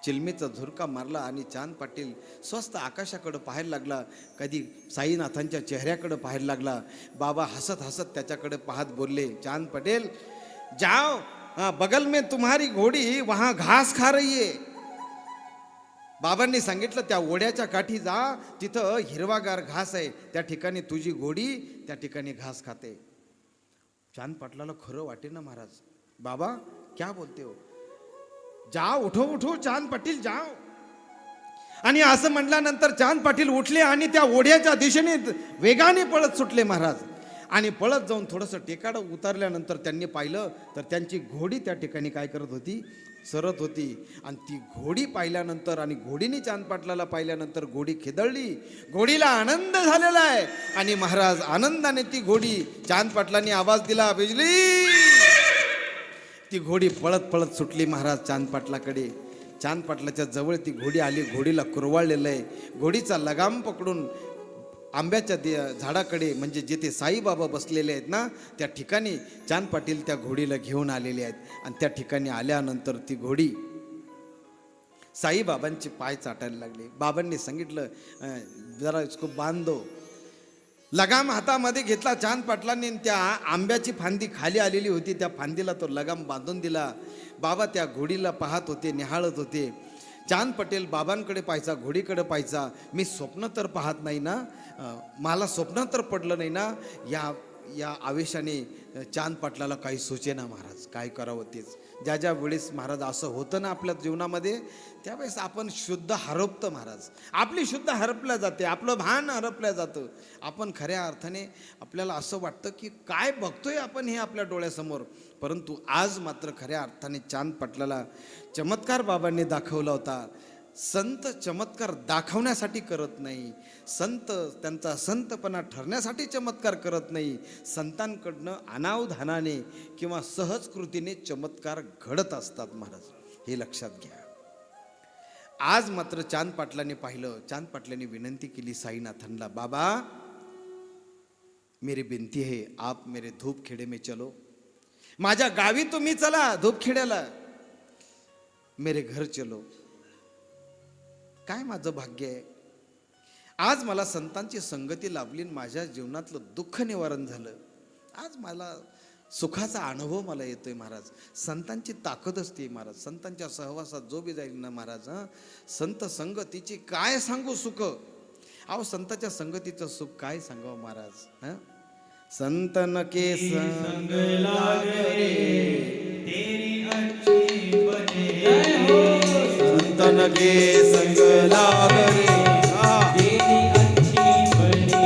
चिलमीचा झुरका मारला आणि चांद पाटील स्वस्त आकाशाकडे पाहायला लागला. कधी साईनाथांच्या चेहऱ्याकडे पाहायला लागला. बाबा हसत हसत त्याच्याकडे पाहत बोलले, चांद पटेल जाओ, बगल में तुम्हारी घोड़ी वहां घास खा रही है. बाबांनी सांगितलं त्या ओढ्याच्या काठी जा, तिथं हिरवागार घास आहे, त्या ठिकाणी तुझी घोडी त्या ठिकाणी घास खाते. चांद पाटलाला खरं वाटे ना महाराज. बाबा क्या बोलते हो? जाओ, उठो उठो चांद पाटील जाओ. आणि असं म्हटल्यानंतर चांद पाटील उठले आणि त्या ओढ्याच्या दिशेने वेगाने पळत सुटले महाराज. आणि पळत जाऊन थोडंसं टेकाडं उतरल्यानंतर त्यांनी पाहिलं तर त्यांची घोडी त्या ठिकाणी काय करत होती, सरत होती. आणि ती घोडी पाहिल्यानंतर आणि घोडीने चांद पाटलाला पाहिल्यानंतर घोडी खिदळली. घोडीला आनंद झालेला आहे आणि महाराज आनंदाने ती घोडी, चांद पाटलांनी आवाज दिला, बिजली. ती घोडी पळत पळत सुटली महाराज चांद पाटलाकडे. चांद पाटलाच्या जवळ ती घोडी आली. घोडीला कुरवाळलेलं आहे. घोडीचा लगाम पकडून आंब्याच्या झाडाकडे म्हणजे जिथे साईबाबा बसलेले आहेत ना त्या ठिकाणी चांद पाटील त्या घोडीला घेऊन आलेले आहेत आणि त्या ठिकाणी आल्यानंतर ती घोडी साईबाबांचे पाय चाटायला लागले. बाबांनी सांगितलं जरा इसको बांध दो. लगाम हातामध्ये घेतला चांद पाटलांनी. त्या आंब्याची फांदी खाली आलेली होती त्या फांदीला तो लगाम बांधून दिला. बाबा त्या घोडीला पाहत होते, निहाळत होते. चांद पटेल बाबांकडे पाहायचा, घोडीकडे पाहायचा. मी स्वप्न तर पाहत नाही ना, मला स्वप्न तर पडलं नाही ना. या आवेशाने चांद पाटलाला काही सुचेना महाराज, काय करावं तेच. ज्या ज्या वेळेस महाराज असं होतं ना आपल्या जीवनामध्ये त्यावेळेस आपण शुद्ध हरपतं महाराज. आपली शुद्ध हरपल्या जाते, आपलं भान हरपल्या जातं. आपण खऱ्या अर्थाने आपल्याला असं वाटतं की काय बघतोय आपण हे आपल्या डोळ्यासमोर. परंतु आज मात्र खऱ्या अर्थाने चांद पाटलाला चमत्कार बाबांनी दाखवला होता. संत चमत्कार दाखवण्यासाठी करत नाही, संत त्यांचा संतपणा ठरण्यासाठी चमत्कार करत नाही. संतांकडनं अनावधानाने किंवा सहज कृतीने चमत्कार घडत असतात महाराज, हे लक्षात घ्या. आज मात्र चांद पाटलाने पाहिलं. चांद पाटलाने विनंती केली साईनाथांना, बाबा मेरी बिनती है आप मेरे धूपखेडे में चलो. माझ्या गावी तुम्ही चला धूपखेड्याला, मेरे घर चलो. काय माझं भाग्य आहे, आज मला संतांची संगती लाभली, माझ्या जीवनातलं दुःख निवारण झालं. आज मला सुखाचा अनुभव मला येतोय महाराज. संतांची ताकद असते महाराज, संतांच्या सहवासात जो बी जाईल ना महाराज, संत संगतीची काय सांगू सुख. अहो संतांच्या संगतीचं सुख काय सांगावं महाराज. संतन के संग लागे तेरी अच्छी बने, संतन के संग लागे तेरी अच्छी बने,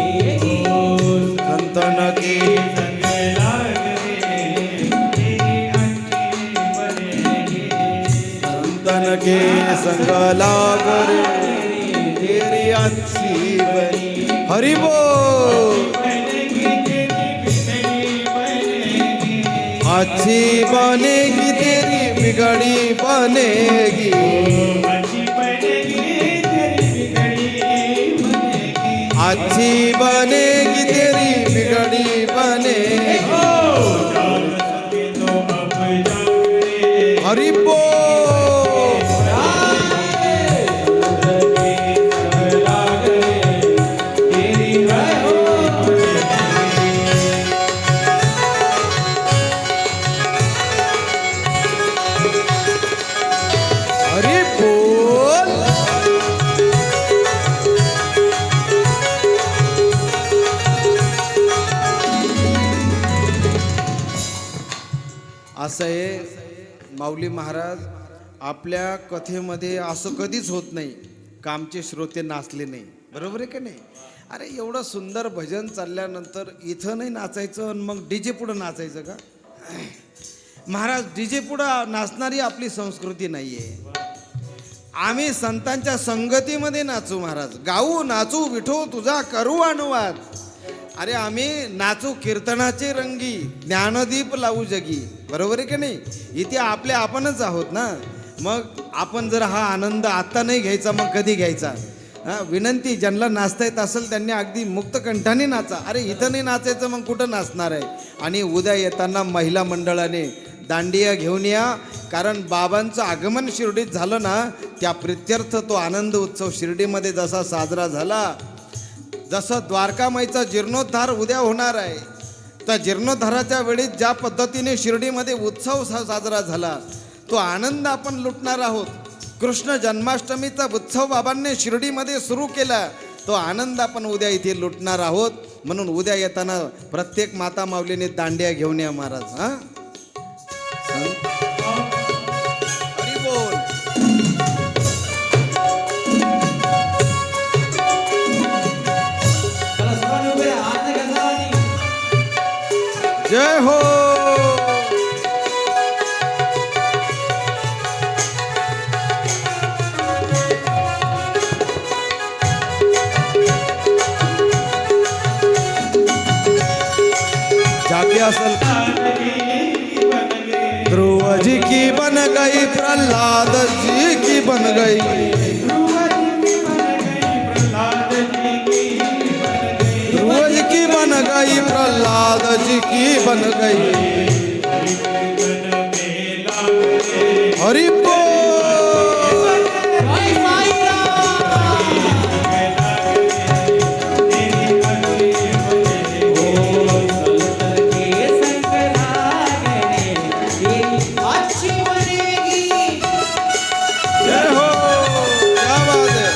संतन के संग लागे तेरी अच्छी बने, संतन के संग लागे तेरी अच्छी बने. हरि बोल. अच्छी बनेगी तेरी बिगड़ी बनेगी, अच्छी बनेगी तेरी बिगड़ी बनेगी. हरि बोल. असं आहे माऊली महाराज, आपल्या कथेमध्ये असं कधीच होत नाही का आमचे श्रोते नाचले नाही. बरोबर आहे का नाही. अरे एवढं सुंदर भजन चालल्यानंतर इथं नाही नाचायचं आणि मग डीजे पुढं नाचायचं का महाराज. डीजे पुढं नाचणारी आपली संस्कृती नाही आहे. आम्ही संतांच्या संगतीमध्ये नाचू महाराज, गाऊ नाचू विठो तुझा करू अनुवाद. अरे आम्ही नाचू कीर्तनाचे रंगी, ज्ञानदीप लावू जगी. बरोबर आहे की नाही. इथे आपले आपणच आहोत ना. मग आपण जर हा आनंद आत्ता नाही घ्यायचा मग कधी घ्यायचा. विनंती, ज्यांना नाचता येत असेल त्यांनी अगदी मुक्त कंठाने नाचा. अरे इथं नाही नाचायचं मग कुठं नाचणार आहे. आणि उद्या येताना महिला मंडळाने दांडिया घेऊन या, कारण बाबांचं आगमन शिर्डीत झालं ना त्या प्रित्यर्थ तो आनंद उत्सव शिर्डीमध्ये जसा साजरा झाला, जसं द्वारकामाईचा जीर्णोद्धार उद्या होणार आहे, त्या जीर्णोद्धाराच्या वेळी ज्या पद्धतीने शिर्डीमध्ये उत्सव साजरा झाला तो आनंद आपण लुटणार आहोत. कृष्ण जन्माष्टमीचा उत्सव बाबांनी शिर्डीमध्ये सुरू केला, तो आनंद आपण उद्या इथे लुटणार आहोत. म्हणून उद्या येताना प्रत्येक माता माऊलीने दांडिया घेऊन या महाराज. हरी बोल. जय हो. जाके असल ध्रुव जी की बन गई, प्रहलाद जी की बन गई, गई प्रहलाद जी की बन गई। हरि बोल। जय हो, क्या बात है।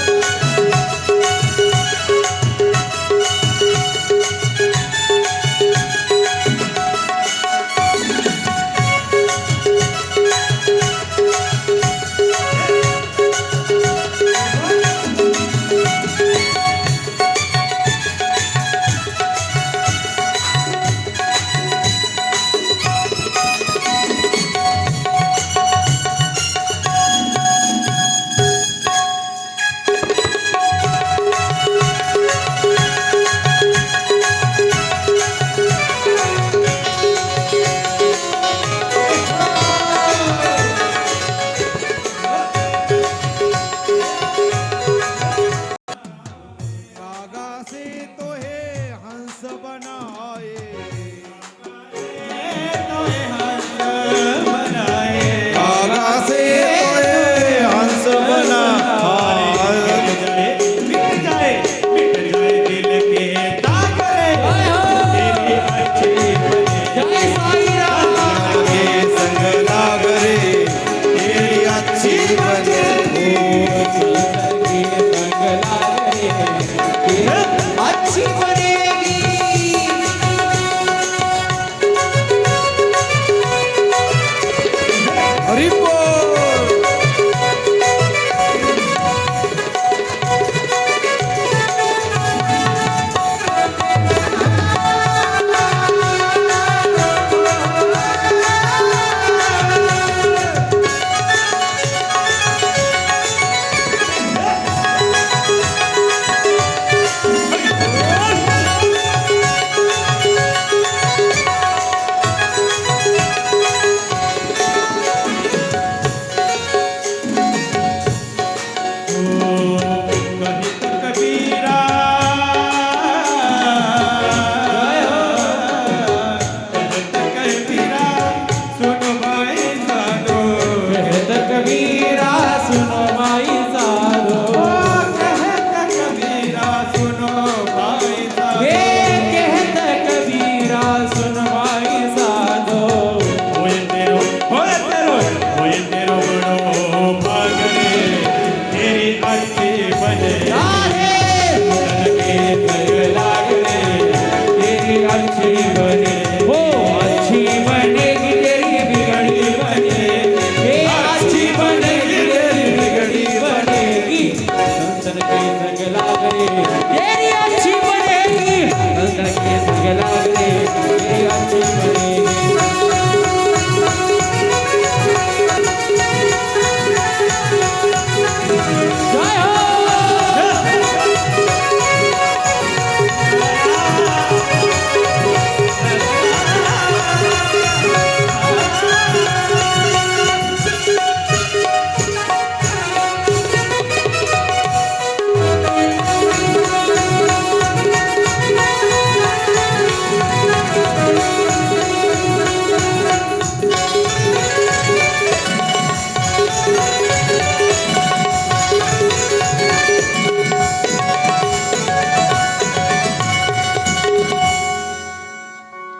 कागा से तो है हंस बनाए, कागा से तो है हंस बनाए। संग लाग रे तेरी अच्छी बने। अच्छी बनेगी। हरि बोल।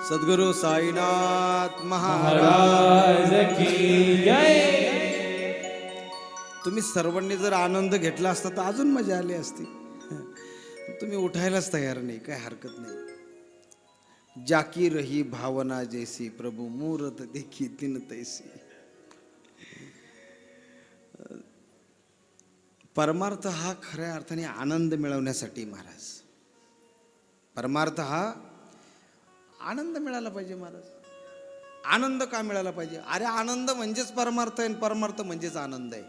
सद्गुरु साईनाथ महाराज की जय। तुम्ही सर्वांनी जर आनंद घेतला असता तर अजून मजा आली असती. तुम्ही उठायलाच तयार नाही, काय हरकत नाही. जाकी रही भावना जैसी प्रभु मूरत देखी तिन तैसी. परमार्थ हा खऱ्या अर्थाने आनंद मिळवण्यासाठी महाराज, परमार्थ हा आनंद मिळाला पाहिजे महाराज. आनंद का मिळाला पाहिजे? अरे आनंद म्हणजेच परमार्थ आहे, परमार्थ म्हणजेच आनंद आहे.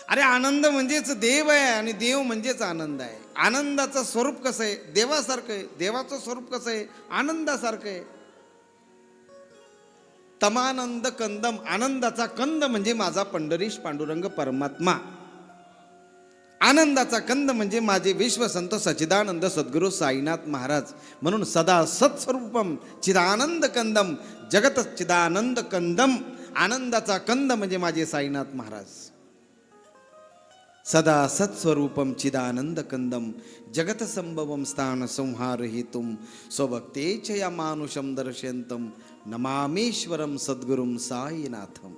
अरे आनंद म्हणजेच देव आहे आणि देव म्हणजेच आनंद आहे. आनंदाचं स्वरूप कसं आहे? देवासारखं आहे. देवाचं स्वरूप कसं आहे? आनंदासारखं आहे. तमानंद कंदम, आनंदाचा कंद म्हणजे माझा पंढरीश पांडुरंग परमात्मा. आनंदाचा कंद म्हणजे माझे विश्वसंत सच्चिदानंद सद्गुरू साईनाथ महाराज. म्हणून सदा सत्स्वरूपम चिदानंद कंदम जगत चिदानंद कंदम. आनंदाचा कंद म्हणजे माझे साईनाथ महाराज. सदा सत्स्वरूपम चिदानंद कंदम जगत संभवम स्थान संहार हेतुम स्वभक्तेच या मानुषम दर्शयंतम नमामेश्वरम सद्गुरुम साईनाथम.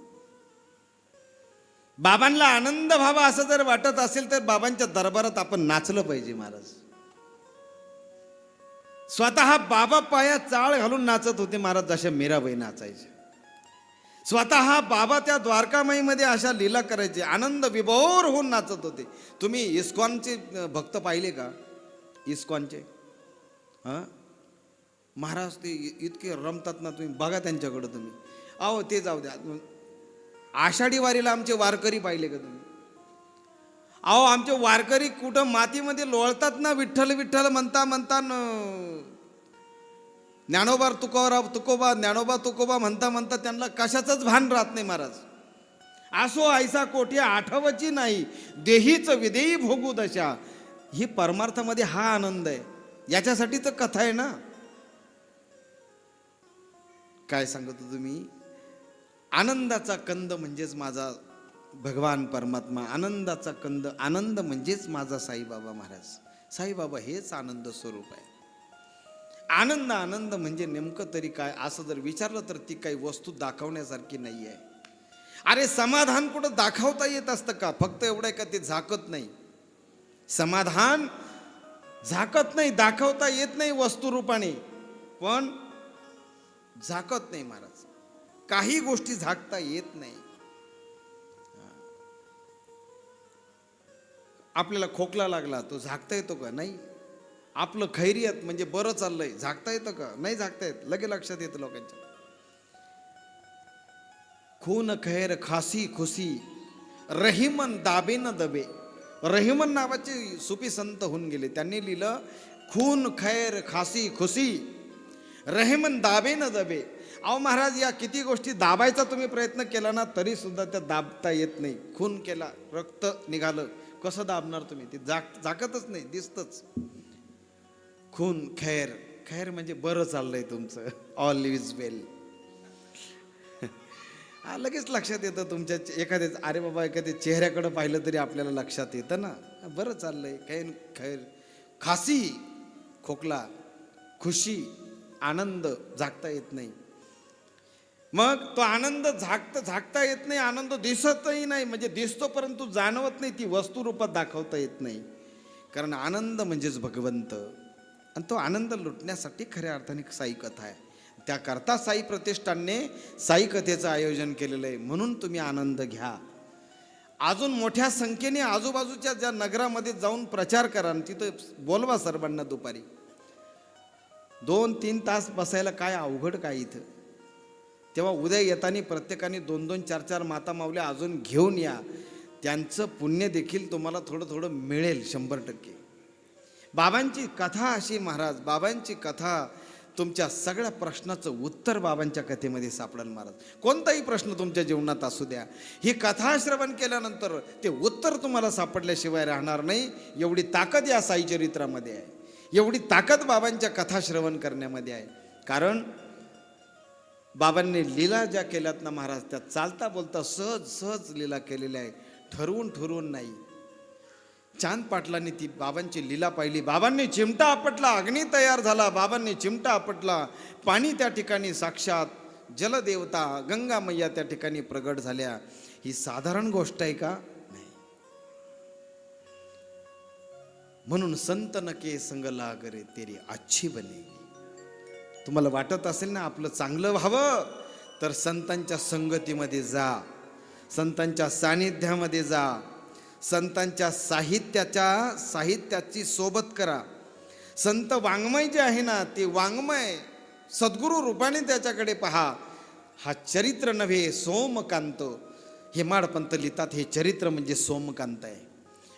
बाबांना आनंद व्हावा असं जर वाटत असेल तर बाबांच्या दरबारात आपण नाचलं पाहिजे महाराज. स्वतः बाबा पायात चाळ घालून नाचत होते महाराज, जशा मीराबाई नाचायचे. स्वतः बाबा त्या द्वारकामाईमध्ये अशा लीला करायचे, आनंद विभोर होऊन नाचत होते. तुम्ही इस्कॉनचे भक्त पाहिले का? इस्कॉनचे महाराज ते इतके रमतात ना, तुम्ही बघा त्यांच्याकडं. तुम्ही अहो ते जाऊ द्या, आषाढी वारीला आमचे वारकरी पाहिले का तुम्ही? अहो आमचे वारकरी कुठं मातीमध्ये लोळतात ना, विठ्ठल विठ्ठल म्हणता म्हणता ज्ञानोबा तुकोबा ज्ञानोबा तुकोबा म्हणता म्हणता त्यांना कशाचंच भान राहत नाही महाराज. असो ऐसा कोठी आठवची नाही, देहीच विदेही भोगू दशा. ही परमार्थामध्ये हा आनंद आहे, याच्यासाठी तर कथा आहे ना. काय सांगतो तुम्ही? आनंदाचा कंद म्हणजेच माझा भगवान परमात्मा. आनंदाचा कंद, आनंद म्हणजेच माझा साईबाबा महाराज. साईबाबा हेच आनंद स्वरूप आहे. आनंद आनंद म्हणजे नेमकं तरी काय असं जर विचारलं तर ती काही वस्तू दाखवण्यासारखी नाही आहे. अरे समाधान कुठं दाखवता येत असतं का? फक्त एवढं आहे का ते झाकत नाही. समाधान झाकत नाही, दाखवता येत नाही वस्तू रूपाने, पण झाकत नाही महाराज. काही गोष्टी झाकता येत नाही. आपल्याला खोकला लागला, तो झाकता येतो का? नाही. आपलं खैरियत म्हणजे बरं चाललंय, झाकता येतं का? नाही झाकता येत. लगे लक्षात येतं लोकांच्या. खून खैर खासी खुशी रहिमन दाबे न दबे. रहिमन नावाचे सुफी संत होऊन गेले, त्यांनी लिहिलं खून खैर खासी खुशी रहिमन दाबे न दबे. अहो महाराज, या किती गोष्टी दाबायचा तुम्ही प्रयत्न केला ना, तरी सुद्धा त्या दाबता येत नाही. खून केला, रक्त निघालं, कसं दाबणार तुम्ही? ते झाकतच नाही, दिसतच. खून खैर, खैर म्हणजे बरं चाललंय तुमचं, ऑल इज वेल. लगेच लक्षात येतं तुमच्या एखाद्या, अरे बाबा एखाद्या चेहऱ्याकडे पाहिलं तरी आपल्याला लक्षात येतं ना, बरं चाललंय. खैर खैर, खासी खोकला, खुशी आनंद झाकता येत नाही. मग तो आनंद झाकता येत नाही. आनंद दिसतही नाही, म्हणजे दिसतो परंतु जाणवत नाही, ती वस्तू रूपात दाखवता येत नाही. कारण आनंद म्हणजेच भगवंत, आणि तो आनंद लुटण्यासाठी खऱ्या अर्थाने साई कथा आहे. त्याकरता साई प्रतिष्ठानने साई कथेचं आयोजन केलेलं आहे. म्हणून तुम्ही आनंद घ्या. अजून मोठ्या संख्येने आजूबाजूच्या ज्या नगरामध्ये जाऊन प्रचार करा, आणि तिथं बोलवा सर्वांना. दुपारी 2-3 तास बसायला काय अवघड काय इथं? तेव्हा उद्या येताना प्रत्येकाने 2-2, 4-4 माता मावल्या अजून घेऊन या. त्यांचं पुण्य देखील तुम्हाला थोडं थोडं मिळेल 100%. बाबांची कथा अशी महाराज, बाबांची कथा तुमच्या सगळ्या प्रश्नाचं उत्तर बाबांच्या कथेमध्ये सापडेल महाराज. कोणताही प्रश्न तुमच्या जीवनात असू द्या, ही कथा श्रवण केल्यानंतर ते उत्तर तुम्हाला सापडल्याशिवाय राहणार नाही. एवढी ताकद या साई चरित्रामध्ये आहे, एवढी ताकद बाबांच्या कथा श्रवण करण्यामध्ये आहे. कारण बाबांनी लीला ज्या केल्यात ना महाराज, त्या चालता बोलता सहज सहज लीला केलेल्या आहे, ठरवून नाही. चांद पाटलांनी ती बाबांची लीला पाहिली. बाबांनी चिमटा आपटला, अग्नी तयार झाला. बाबांनी चिमटा आपटला, पाणी त्या ठिकाणी साक्षात जलदेवता गंगा मैया त्या ठिकाणी प्रगट झाल्या. ही साधारण गोष्ट आहे का? नाही. म्हणून संत नके संग लागरे तेरी अच्छी बनेगी. तुम्हाला वाटत असेल ना आपलं चांगलं व्हावं, तर संतांच्या संगतीमध्ये जा, संतांच्या सानिध्यामध्ये जा, संतांच्या साहित्याची सोबत करा. संत वाङ्मय जे आहे ना, ते वाङ्मय सद्गुरू रूपाने त्याच्याकडे पहा. हा चरित्र नव्हे सोमकांत. हेमाडपंत लिहितात, हे चरित्र म्हणजे सोमकांत आहे.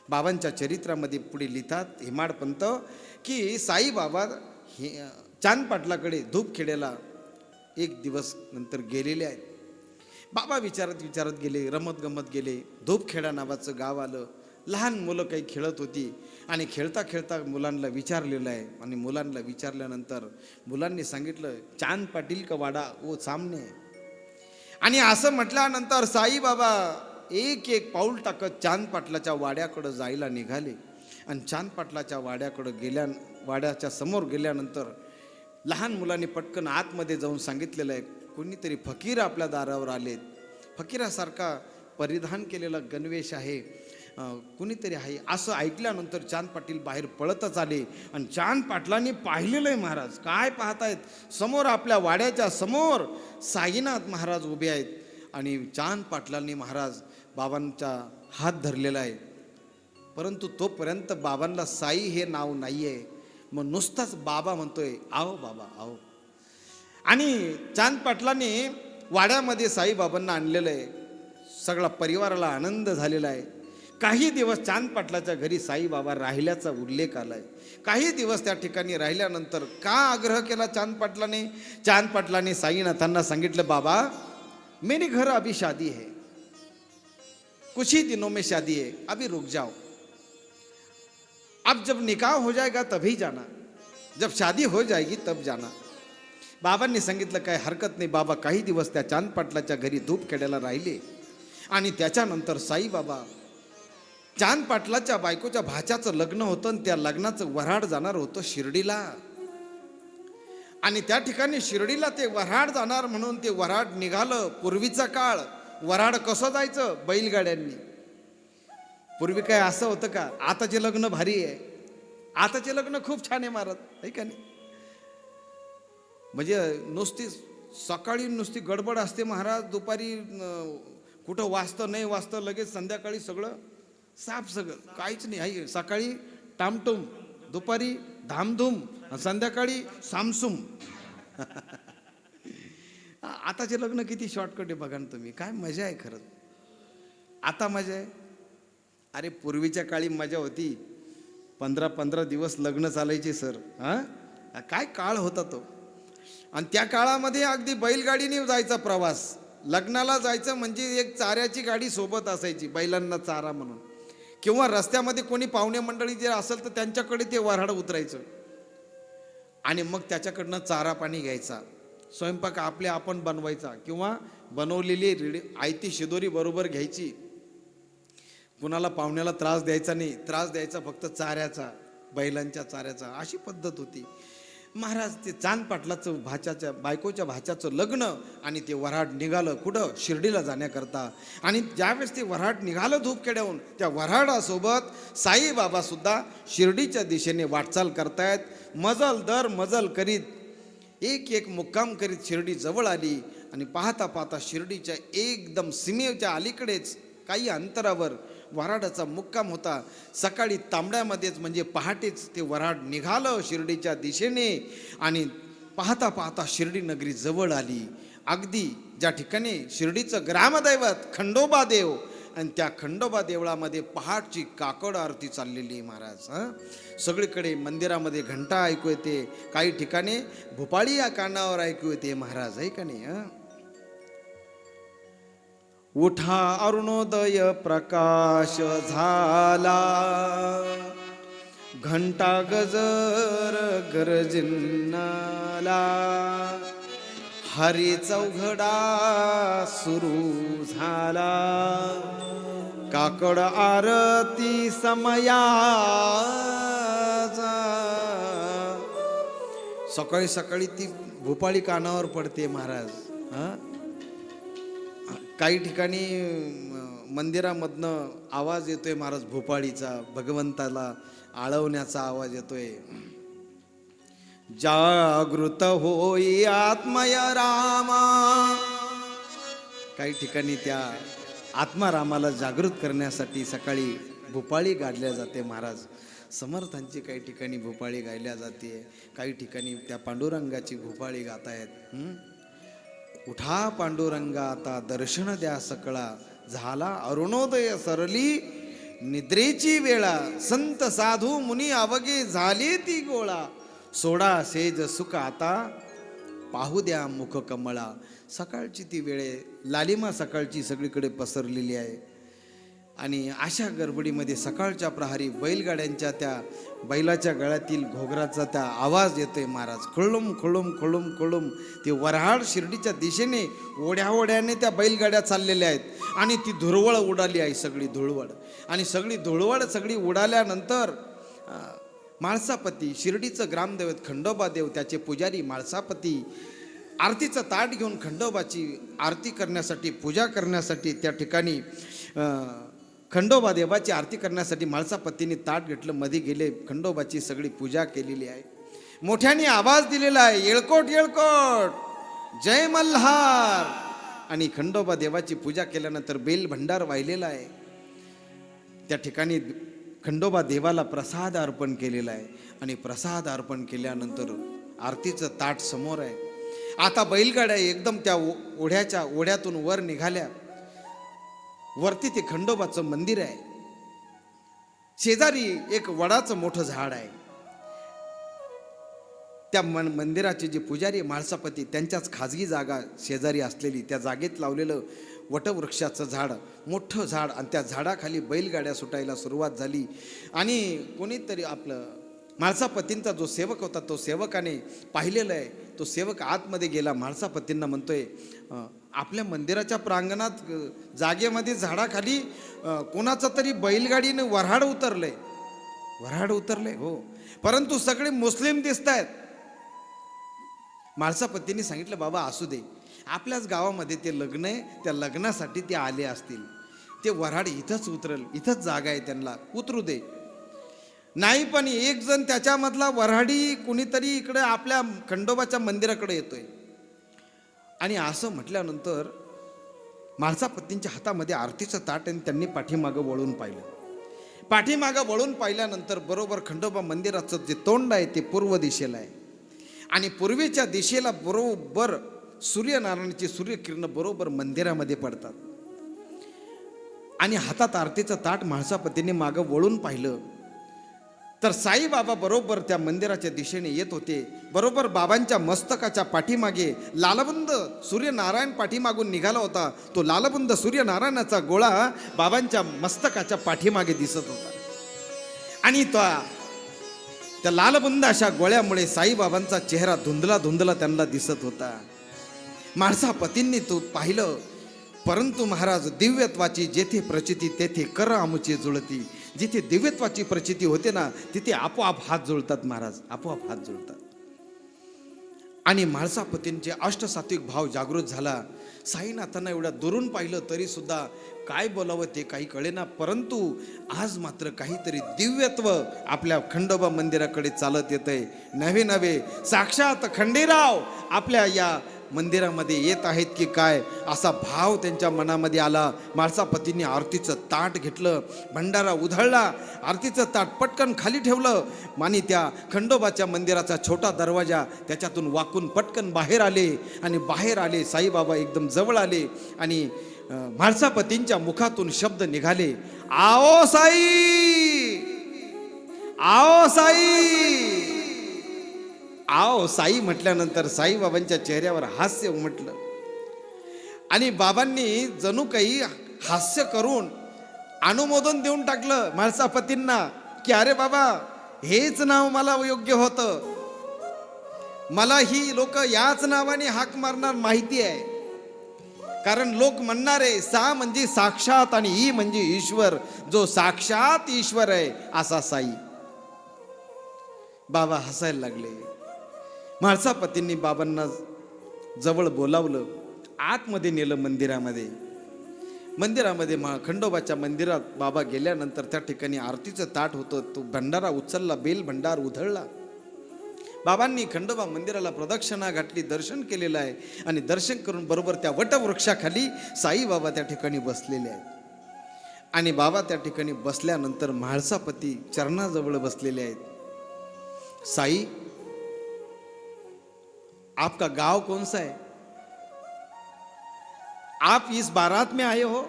बाबांच्या चरित्रामध्ये पुढे लिहितात हेमाडपंत की साईबाबा हे चांद पाटलाकडे धूपखेड्याला एक दिवस नंतर गेलेले आहेत. बाबा विचारत गेले, रमत गमत गेले. धूपखेडा नावाचं गाव आलं. लहान मुलं काही खेळत होती आणि खेळता खेळता मुलांना विचारलेलं आहे आणि मुलांना विचारल्यानंतर मुलांनी सांगितलं चांद पाटील का वाडा वो सामने. आणि असं म्हटल्यानंतर साईबाबा एक एक पाऊल टाकत चांद पाटलाच्या वाड्याकडं जायला निघाले. आणि चांद पाटलाच्या वाड्याकडं वाड्याच्या समोर गेल्यानंतर लहान मुलांनी पटकन आतमध्ये जाऊन सांगितलेलं आहे कोणीतरी फकीर आपल्या दारावर आलेत. फकीरासारखा परिधान केलेला गणवेश आहे, कुणीतरी आहे. असं ऐकल्यानंतर चांद पाटील बाहेर पळतच आले. आणि चांद पाटलांनी पाहिलेलं आहे महाराज. काय पाहतायत? समोर आपल्या वाड्याच्या समोर साईनाथ महाराज उभे आहेत. आणि चांद पाटलांनी महाराज बाबांचा हात धरलेला आहे. परंतु तोपर्यंत बाबांना साई हे नाव नाही आहे. मग नुसताच बाबा म्हणतोय आओ बाबा आओ. आणि चांद पाटलांनी वाड्यामध्ये साईबाबांना आणलेलं आहे. सगळा परिवाराला आनंद झालेला आहे. काही दिवस चांद पाटलाच्या घरी साईबाबा राहिल्याचा उल्लेख आलाय. काही दिवस त्या ठिकाणी राहिल्यानंतर का आग्रह केला चांद पाटलाने? चांद पाटलाने साईनाथांना सांगितलं बाबा मेरे घर अभी शादी है, कुछ ही दिनों में शादी है, अभी रुक जाओ. अब जब निकाह हो जाएगा तभी जाना, जब शादी हो जाएगी तब जाना. बाबांनी सांगितलं काय हरकत नाही. बाबा काही दिवस त्या चांद पाटलाच्या घरी धूप खेड्याला राहिले. आणि त्याच्यानंतर साईबाबा चांद पाटलाच्या बायकोच्या भाच्याचं लग्न होतं आणि त्या लग्नाचं वऱ्हाड जाणार होतं शिर्डीला. आणि त्या ठिकाणी शिर्डीला ते वऱ्हाड जाणार म्हणून ते वऱ्हाड निघालं. पूर्वीचा काळ वऱ्हाड कसं जायचं? बैलगाड्यांनी. पूर्वी काय असं होतं का? आताचे लग्न भारी आहे. आताचे लग्न खूप छान आहे महाराज, आहे का नाही? म्हणजे नुसती सकाळी नुसती गडबड असते महाराज, दुपारी कुठं वाजतं नाही वाजतं, लगेच संध्याकाळी सगळं साफ, सगळं काहीच नाही आहे. सकाळी टामटुम, दुपारी धामधूम, संध्याकाळी सामसूम. आताचे लग्न किती शॉर्टकट आहे बघा ना तुम्ही. काय मजा आहे खरंच. आता मजा आहे. अरे पूर्वीच्या काळी मजा होती. 15-15 दिवस लग्न चालायचे सर. काय काळ होता तो. आणि त्या काळामध्ये अगदी बैलगाडीने जायचा प्रवास. लग्नाला जायचं म्हणजे एक चाऱ्याची गाडी सोबत असायची, बैलांना चारा म्हणून. किंवा रस्त्यामध्ये कोणी पाहुणे मंडळी जे असेल तर त्यांच्याकडे ते वऱ्हाड उतरायचं आणि मग त्याच्याकडनं चारा पाणी घ्यायचा. स्वयंपाक आपण बनवायचा किंवा बनवलेली आयती शिदोरी बरोबर घ्यायची. कुणाला पाहुण्याला त्रास द्यायचा नाही. त्रास द्यायचा फक्त चाऱ्याचा, बैलांच्या चाऱ्याचा. अशी पद्धत होती महाराज. ते चांद पाटलाचं बायकोच्या भाच्याचं लग्न आणि ते वऱ्हाड निघालं कुठं? शिर्डीला जाण्याकरता. आणि ज्यावेळेस ते वऱ्हाड निघालं धूपखेड्याहून, त्या वऱ्हाडासोबत साईबाबा सुद्धा शिर्डीच्या दिशेने वाटचाल करतायत. मजल दर मजल करीत एक एक मुक्काम करीत शिर्डी जवळ आली. आणि पाहता पाहता शिर्डीच्या एकदम सीमेच्या अलीकडेच काही अंतरावर वऱ्हाडाचा मुक्काम होता. सकाळी तांबड्यामध्येच म्हणजे पहाटेच ते वऱ्हाड निघालं शिर्डीच्या दिशेने. आणि पाहता पाहता शिर्डी नगरी जवळ आली. अगदी ज्या ठिकाणी शिर्डीचं ग्रामदैवत खंडोबा देव, आणि त्या खंडोबा देवळामध्ये पहाटची काकड आरती चाललेली आहे महाराज. सगळीकडे मंदिरामध्ये घंटा ऐकू येते. काही ठिकाणी भोपाळी या कानावर ऐकू येते महाराज, आहे का नाही? उठा अरुणोदय प्रकाश झाला, घंटा गजर गरजिनाला, हरी चौघडा सुरू झाला, काकड आरती समयाचा. सकाळी सकाळी ती भोपाळी कानावर पडते महाराज. काही ठिकाणी मंदिरामधनं आवाज येतोय महाराज भोपाळीचा, भगवंताला आळवण्याचा आवाज येतोय. जागृत होई आत्मय रामा. काही ठिकाणी त्या आत्मारामाला जागृत करण्यासाठी सकाळी भोपाळी गायल्या जाते महाराज. समर्थांची काही ठिकाणी भोपाळी गायल्या जाते, काही ठिकाणी त्या पांडुरंगाची भोपाळी गातायत. उठा पांडुरंगा आता दर्शन द्या सकळा, झाला अरुणोदय सरली निद्रेची वेळा, संत साधू मुनी अवगे झाले ती गोळा, सोडा सेज सुख आता पाहू द्या मुख कमळा. सकाळची ती वेळ, लालिमा सकाळची सगळीकडे पसरलेली आहे. आणि अशा गडबडीमध्ये सकाळच्या प्रहारी बैलगाड्यांच्या त्या बैलाच्या गळ्यातील घोगराचा त्या आवाज येतोय महाराज. खुळुम खुळुम खुळुम खुळुम. ते वऱ्हाड शिर्डीच्या दिशेने ओढ्या ओढ्याने त्या बैलगाड्या चाललेल्या आहेत आणि ती धुळवड उडाली आहे, सगळी धुळवड. आणि सगळी धुळवड सगळी उडाल्यानंतर म्हाळसापती, शिर्डीचं ग्रामदैवत खंडोबा देव, त्याचे पुजारी म्हाळसापती आरतीचं ताट घेऊन खंडोबाची आरती करण्यासाठी, पूजा करण्यासाठी त्या ठिकाणी खंडोबा देवाची आरती करण्यासाठी म्हाळसापतींनी ताट घेतलं, मध्ये गेले, खंडोबाची सगळी पूजा केलेली आहे. मोठ्याने आवाज दिलेला आहे, येळकोट येळकोट जय मल्हार. आणि खंडोबा देवाची पूजा केल्यानंतर बेल भंडार वाहिलेला आहे. त्या ठिकाणी खंडोबा देवाला प्रसाद अर्पण केलेला आहे. आणि प्रसाद अर्पण केल्यानंतर आरतीचं ताट समोर आहे. आता बैलगाड्या एकदम त्या ओढ्यातून वर निघाल्या. वरती ते खंडोबाचं मंदिर आहे. शेजारी एक वडाचं मोठं झाड आहे. त्या मंदिराचे जे पुजारी म्हाळसापती, त्यांच्याच खाजगी जागा शेजारी असलेली त्या जागेत लावलेलं वटवृक्षाचं झाड, मोठं झाड, आणि त्या झाडाखाली बैलगाड्या सुटायला सुरुवात झाली. आणि कोणीतरी आपलं म्हाळसापतींचा जो सेवक होता, तो सेवकाने पाहिलेलं आहे. तो सेवक आतमध्ये गेला, म्हाळसापतींना म्हणतोय, आपल्या मंदिराच्या प्रांगणात जागेमध्ये झाडाखाली कोणाचं तरी बैलगाडीने वऱ्हाड उतरलंय. वऱ्हाड उतरलंय हो, परंतु सगळे मुस्लिम दिसत आहेत. म्हाळसापतींनी सांगितलं, बाबा असू दे, आपल्याच गावामध्ये ते लग्न आहे, त्या लग्नासाठी ते आले असतील, ते वऱ्हाड इथंच उतरल, इथंच जागा आहे, त्यांना उतरू दे. नाही, पण एक जण त्याच्यामधला वऱ्हाडी कुणीतरी इकडे आपल्या खंडोबाच्या मंदिराकडे येतोय. आणि असं म्हटल्यानंतर म्हाळसापतींच्या हातामध्ये आरतीचं ताट, आणि त्यांनी पाठीमागं वळून पाहिलं. पाठीमागं वळून पाहिल्यानंतर बरोबर खंडोबा मंदिराचं जे तोंड आहे ते पूर्व दिशेला आहे. आणि पूर्वेच्या दिशेला बरोबर सूर्यनारायणाची सूर्यकिरण बरोबर मंदिरामध्ये पडतात. आणि हातात आरतीचं ताट म्हाळसापतींनी मागं वळून पाहिलं तर साईबाबा बरोबर त्या मंदिराच्या दिशेने येत होते. बरोबर बाबांच्या मस्तकाच्या पाठीमागे लालबुंद सूर्यनारायण पाठीमागून निघाला होता. तो लालबुंद सूर्यनारायणाचा गोळा बाबांच्या मस्तकाच्या पाठीमागे दिसत होता. आणि त्या लालबुंद अशा गोळ्यामुळे साईबाबांचा चेहरा धुंदला धुंदला त्यांना दिसत होता. म्हाळसापतींनी तो पाहिलं, परंतु महाराज, दिव्यत्वाची जेथे प्रचिती तेथे कर आमुची जुळती. जिथे दिव्यत्वाची प्रचिती होते ना, तिथे आपोआप हात जुळतात महाराज, आपोआप हात जुळतात. आणि म्हाळसापतींचे अष्टसात्विक भाव जागृत झाला. साईनाथांना एवढ्या दुरून पाहिलं तरी सुद्धा काय बोलावं ते काही कळेना. परंतु आज मात्र काहीतरी दिव्यत्व आपल्या खंडोबा मंदिराकडे चालत येतंय. नवे नवे साक्षात खंडेराव आपल्या या मंदिरामध्ये येत आहेत की काय, असा भाव त्यांच्या मनामध्ये आला. म्हाळसापतींनी आरतीचं ताट घेतलं, भंडारा उधळला, आरतीचं ताट पटकन खाली ठेवलं. आणि त्या खंडोबाच्या मंदिराचा छोटा दरवाजा त्याच्यातून वाकून पटकन बाहेर आले. आणि बाहेर आले, साईबाबा एकदम जवळ आले. आणि म्हाळसापतींच्या मुखातून शब्द निघाले, आओ साई, आओ साई. आओ साई म्हटल्यानंतर साईबाबांच्या चेहऱ्यावर हास्य उमटलं. आणि बाबांनी जणू काही हास्य करून अनुमोदन देऊन टाकलं म्हाळसापतींना, की अरे बाबा, हेच नाव मला योग्य होतं. मला ही लोक याच नावाने हाक मारणार माहिती आहे. कारण लोक म्हणणारे सा म्हणजे साक्षात आणि ई म्हणजे ईश्वर. जो साक्षात ईश्वर आहे असा साई. बाबा हसायला लागले. म्हाळसापतींनी बाबांना जवळ बोलावलं, आतमध्ये नेलं मंदिरामध्ये. मंदिरामध्ये खंडोबाच्या मंदिरात बाबा गेल्यानंतर त्या ठिकाणी आरतीचं ताट होतं. तो भंडारा उचलला, बेल भंडार उधळला. बाबांनी खंडोबा मंदिराला प्रदक्षिणा घातली, दर्शन केलेलं आहे. आणि दर्शन करून बरोबर त्या वटवृक्षाखाली साईबाबा त्या ठिकाणी बसलेले आहेत. आणि बाबा त्या ठिकाणी बसल्यानंतर म्हाळसापती चरणाजवळ बसलेले आहेत. साई, आपका गांव कौन सा है? आप इस बारात में आए हो?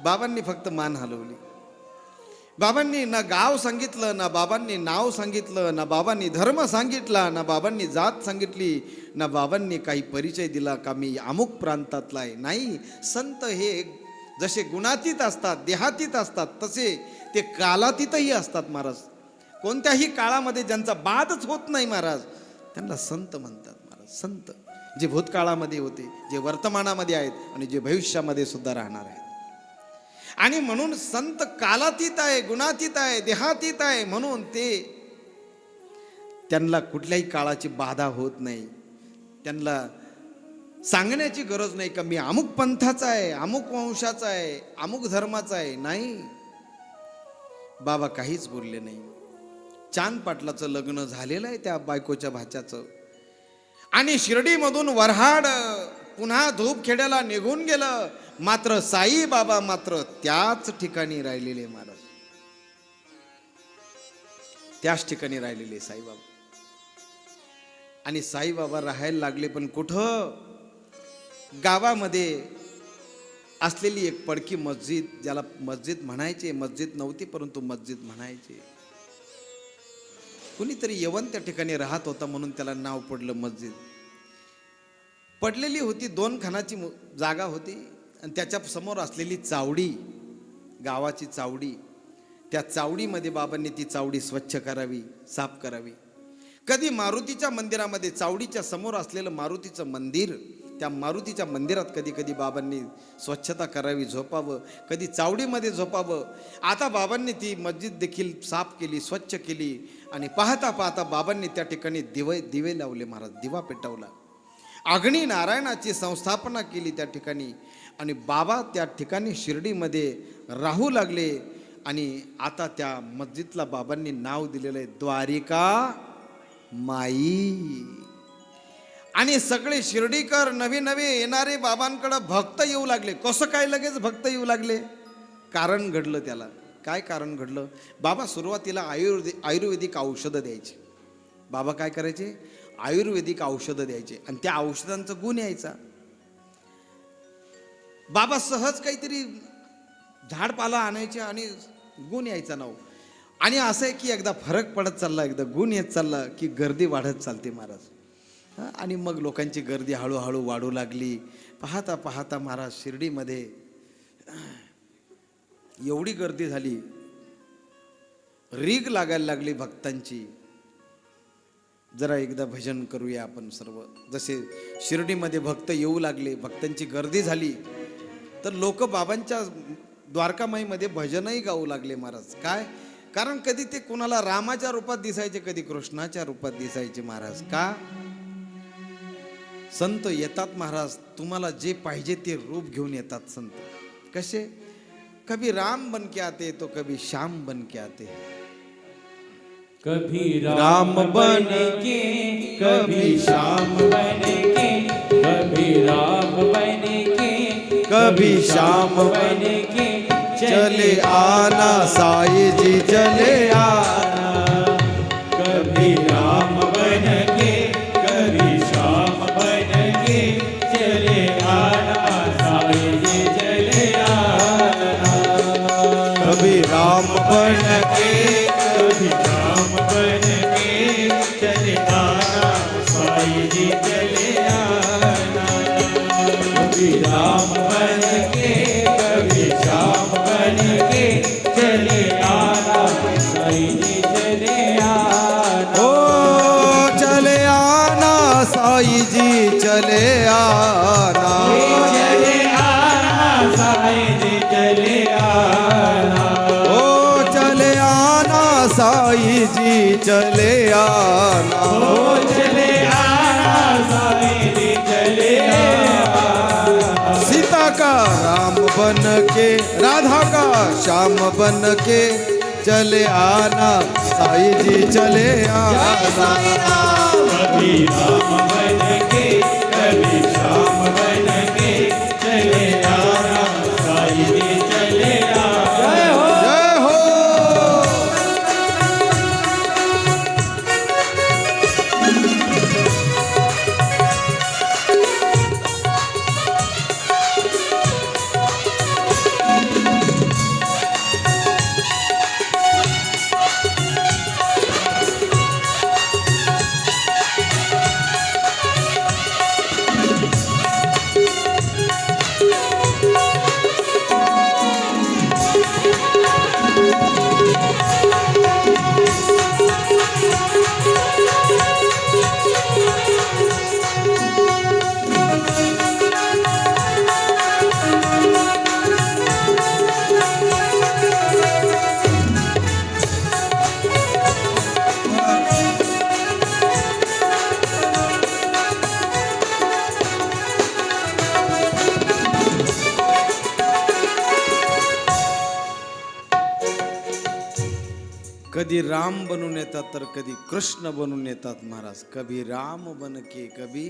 बाबांनी फक्त मान हलवली. बाबांनी ना गाव सांगितलं, ना बाबांनी नाव सांगितलं, ना बाबांनी धर्म सांगितला, ना बाबांनी जात सांगितली, ना बाबांनी काही परिचय दिला का मी अमुक प्रांतातला आहे. नाही, संत हे जसे गुणातीत असतात, देहातीत असतात, तसे ते कालातीतही असतात महाराज. कोणत्याही काळामध्ये ज्यांचा बादच होत नाही महाराज, त्यांना संत म्हणतात महाराज. संत जे भूतकाळामध्ये होते, जे वर्तमानामध्ये आहेत आणि जे भविष्यामध्ये सुद्धा राहणार आहेत. आणि म्हणून संत कालातीत आहे, गुणातीत आहे, देहातीत आहे, म्हणून ते त्यांना कुठल्याही काळाची बाधा होत नाही. त्यांना सांगण्याची गरज नाही का मी अमुक पंथाचा आहे, अमुक वंशाचा आहे, अमुक धर्माचा आहे. नाही, बाबा काहीच बोलले नाही. चांद पाटलाचं लग्न झालेलं आहे त्या बायकोच्या भाच्याचं, आणि शिर्डीमधून वऱ्हाड पुन्हा धूपखेड्याला निघून गेलं. मात्र साई बाबा मात्र त्याच ठिकाणी राहिलेले महाराज, त्याच ठिकाणी राहिलेले साईबाबा. आणि साईबाबा राहायला लागले पण कुठं? गावामध्ये असलेली एक पडकी मस्जिद, ज्याला मस्जिद म्हणायचे, मस्जिद नव्हती परंतु मस्जिद म्हणायचे. कुणीतरी यवन त्या ठिकाणी राहत होता म्हणून त्याला नाव पडलं मस्जिद. पडलेली होती, 2 खानाची जागा होती आणि त्याच्या समोर असलेली चावडी, गावाची चावडी, त्या चावडीमध्ये बाबांनी ती चावडी स्वच्छ करावी, साफ करावी. कधी मारुतीच्या मंदिरामध्ये, चावडीच्या समोर असलेलं मारुतीचं मंदिर, त्या मारुतीच्या मंदिरात कधी कधी बाबांनी स्वच्छता करावी, झोपावं, कधी चावडीमध्ये झोपावं. आता बाबांनी ती मस्जिद देखील साफ केली, स्वच्छ केली. आणि पाहता पाहता बाबांनी त्या ठिकाणी दिवे लावले महाराज, दिवा पेटवला, अग्नी नारायणाची संस्थापना केली त्या ठिकाणी. आणि बाबा त्या ठिकाणी शिर्डीमध्ये राहू लागले. आणि आता त्या मस्जिदला बाबांनी नाव दिलेलं आहे द्वारिका माई. आणि सगळे शिर्डीकर नवे नवे येणारे बाबांकडे भक्त येऊ लागले. कसं काय लगेच भक्त येऊ लागले? कारण घडलं त्याला. काय कारण घडलं? बाबा सुरुवातीला आयुर्वेदिक औषधं द्यायचे. बाबा काय करायचे? आयुर्वेदिक औषधं द्यायचे आणि त्या औषधांचा गुण यायचा. बाबा सहज काहीतरी झाडपाला आणायचे आणि गुण यायचा नाव. आणि असं आहे की एकदा फरक पडत चालला, एकदा गुण येत चालला की गर्दी वाढत चालते महाराज. आणि मग लोकांची गर्दी हळूहळू वाढू लागली. पाहता पाहता महाराज शिर्डीमध्ये एवढी गर्दी झाली, रीग लागायला लागली भक्तांची. जरा एकदा भजन करूया आपण सर्व. जसे शिर्डीमध्ये भक्त येऊ लागले, भक्तांची गर्दी झाली, तर लोक बाबांच्या द्वारकामाईमध्ये भजनही गाऊ लागले महाराज. काय कारण? कधी ते कोणाला रामाच्या रूपात दिसायचे, कधी कृष्णाच्या रूपात दिसायचे महाराज. का? संत येतात महाराज, तुम्हाला जे पाहिजे ते रूप घेऊन येतात संत. कसे? कभी राम बन के आते तो कभी श्याम बन के आते. कभी राम बन के, कभी श्याम बन के, कभी राम बन के, कभी श्याम बन के चले आना साई जी, चले आना. कभी राम बन के, कभी श्याम बन के चले आना साई जी, चले आना. कभी राम बन के, कभी राम बन के चले आना साई जी, चले आना. कभी राम बन के, कभी श्याम बन के चले आना साई जी, चले आना. ओ चले आना साई जी, चले आना. चले आना साई जी, चले आना. ओ चले आना साई जी, चले आना. ओ चले आना साई जी, चले आना. सीता का राम बन के, राधा का श्याम बन के चले आना साई जी, चले आना. कभी राम बन के, कभी श्याम बन के चले आना साई जी, चले आना. जय हो. जय हो. कधी राम बनून येतात तर कधी कृष्ण बनून येतात महाराज. कभी राम बनके कभी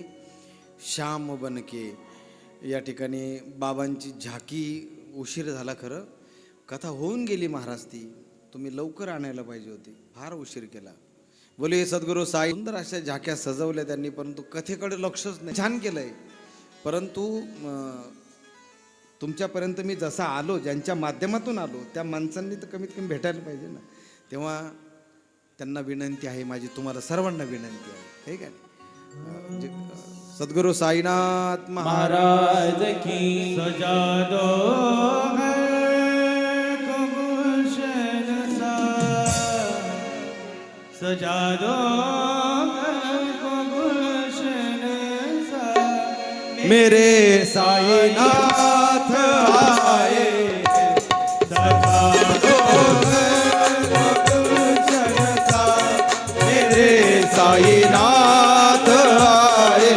श्याम बनके. या ठिकाणी बाबांची झाकी उशीर झाला खरं, कथा होऊन गेली महाराज. ती तुम्ही लवकर आणायला पाहिजे होती, फार उशीर केला. बोले सद्गुरू साई. सुंदर अशा झाक्या सजवल्या त्यांनी, परंतु कथेकडे लक्षच नाही. छान केलंय, परंतु तुमच्यापर्यंत मी जसा आलो, ज्यांच्या माध्यमातून आलो, त्या माणसांनी तर कमीत कमी भेटायला पाहिजे ना. तेव्हा त्यांना विनंती आहे माझी, तुम्हाला सर्वांना विनंती आहे, हे काय सद्गुरू साईनाथ महाराज की. सजा दो घर को गुलशन सा, सजा दो घर को गुलशन सा. मेरे साईनाथ आए, सजा दो घर को गुलशन सा. मेरे साईनाथ आए.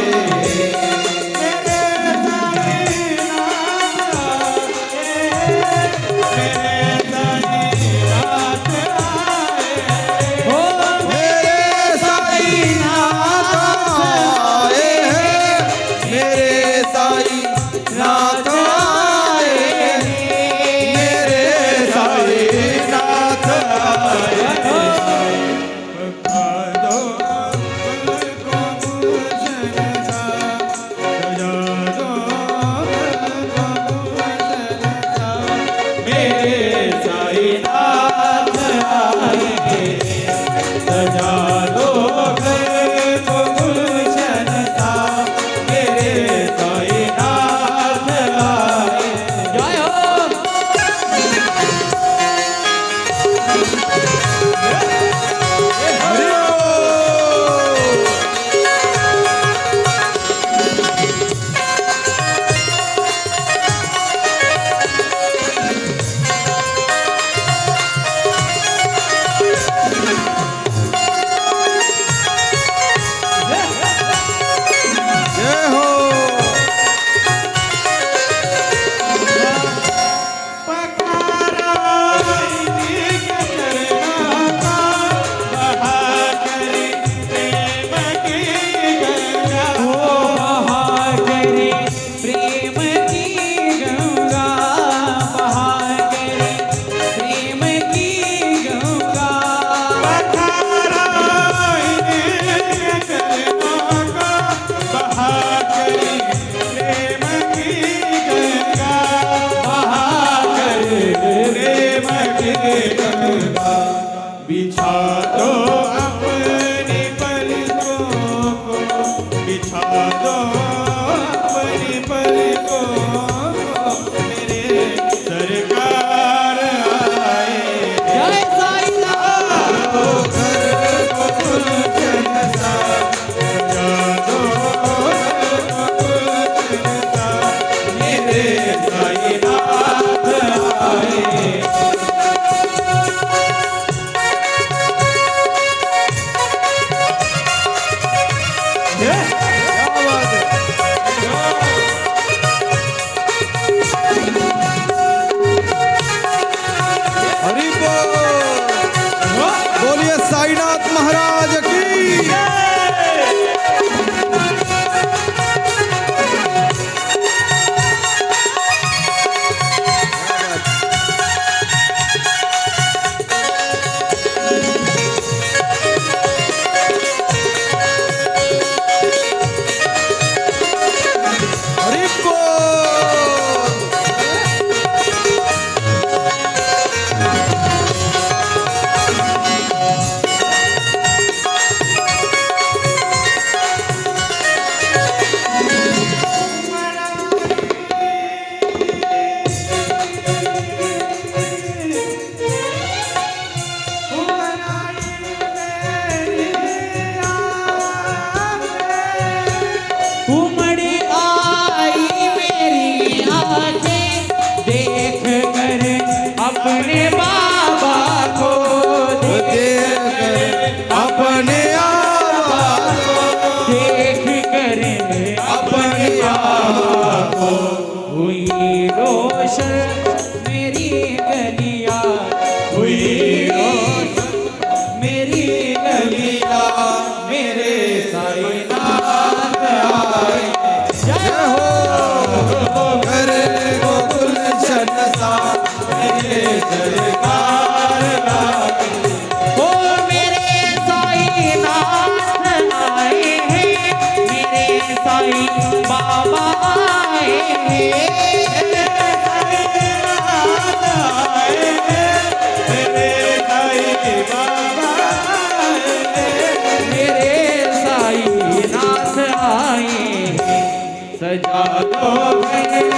तेरे सरकार लागे। ओ मेरे साईनाथ आए हैं, मेरे साईं बाबा आए हैं। तेरे साईं बाबा मेरे साईनाथ आए हैं, सजा दो घर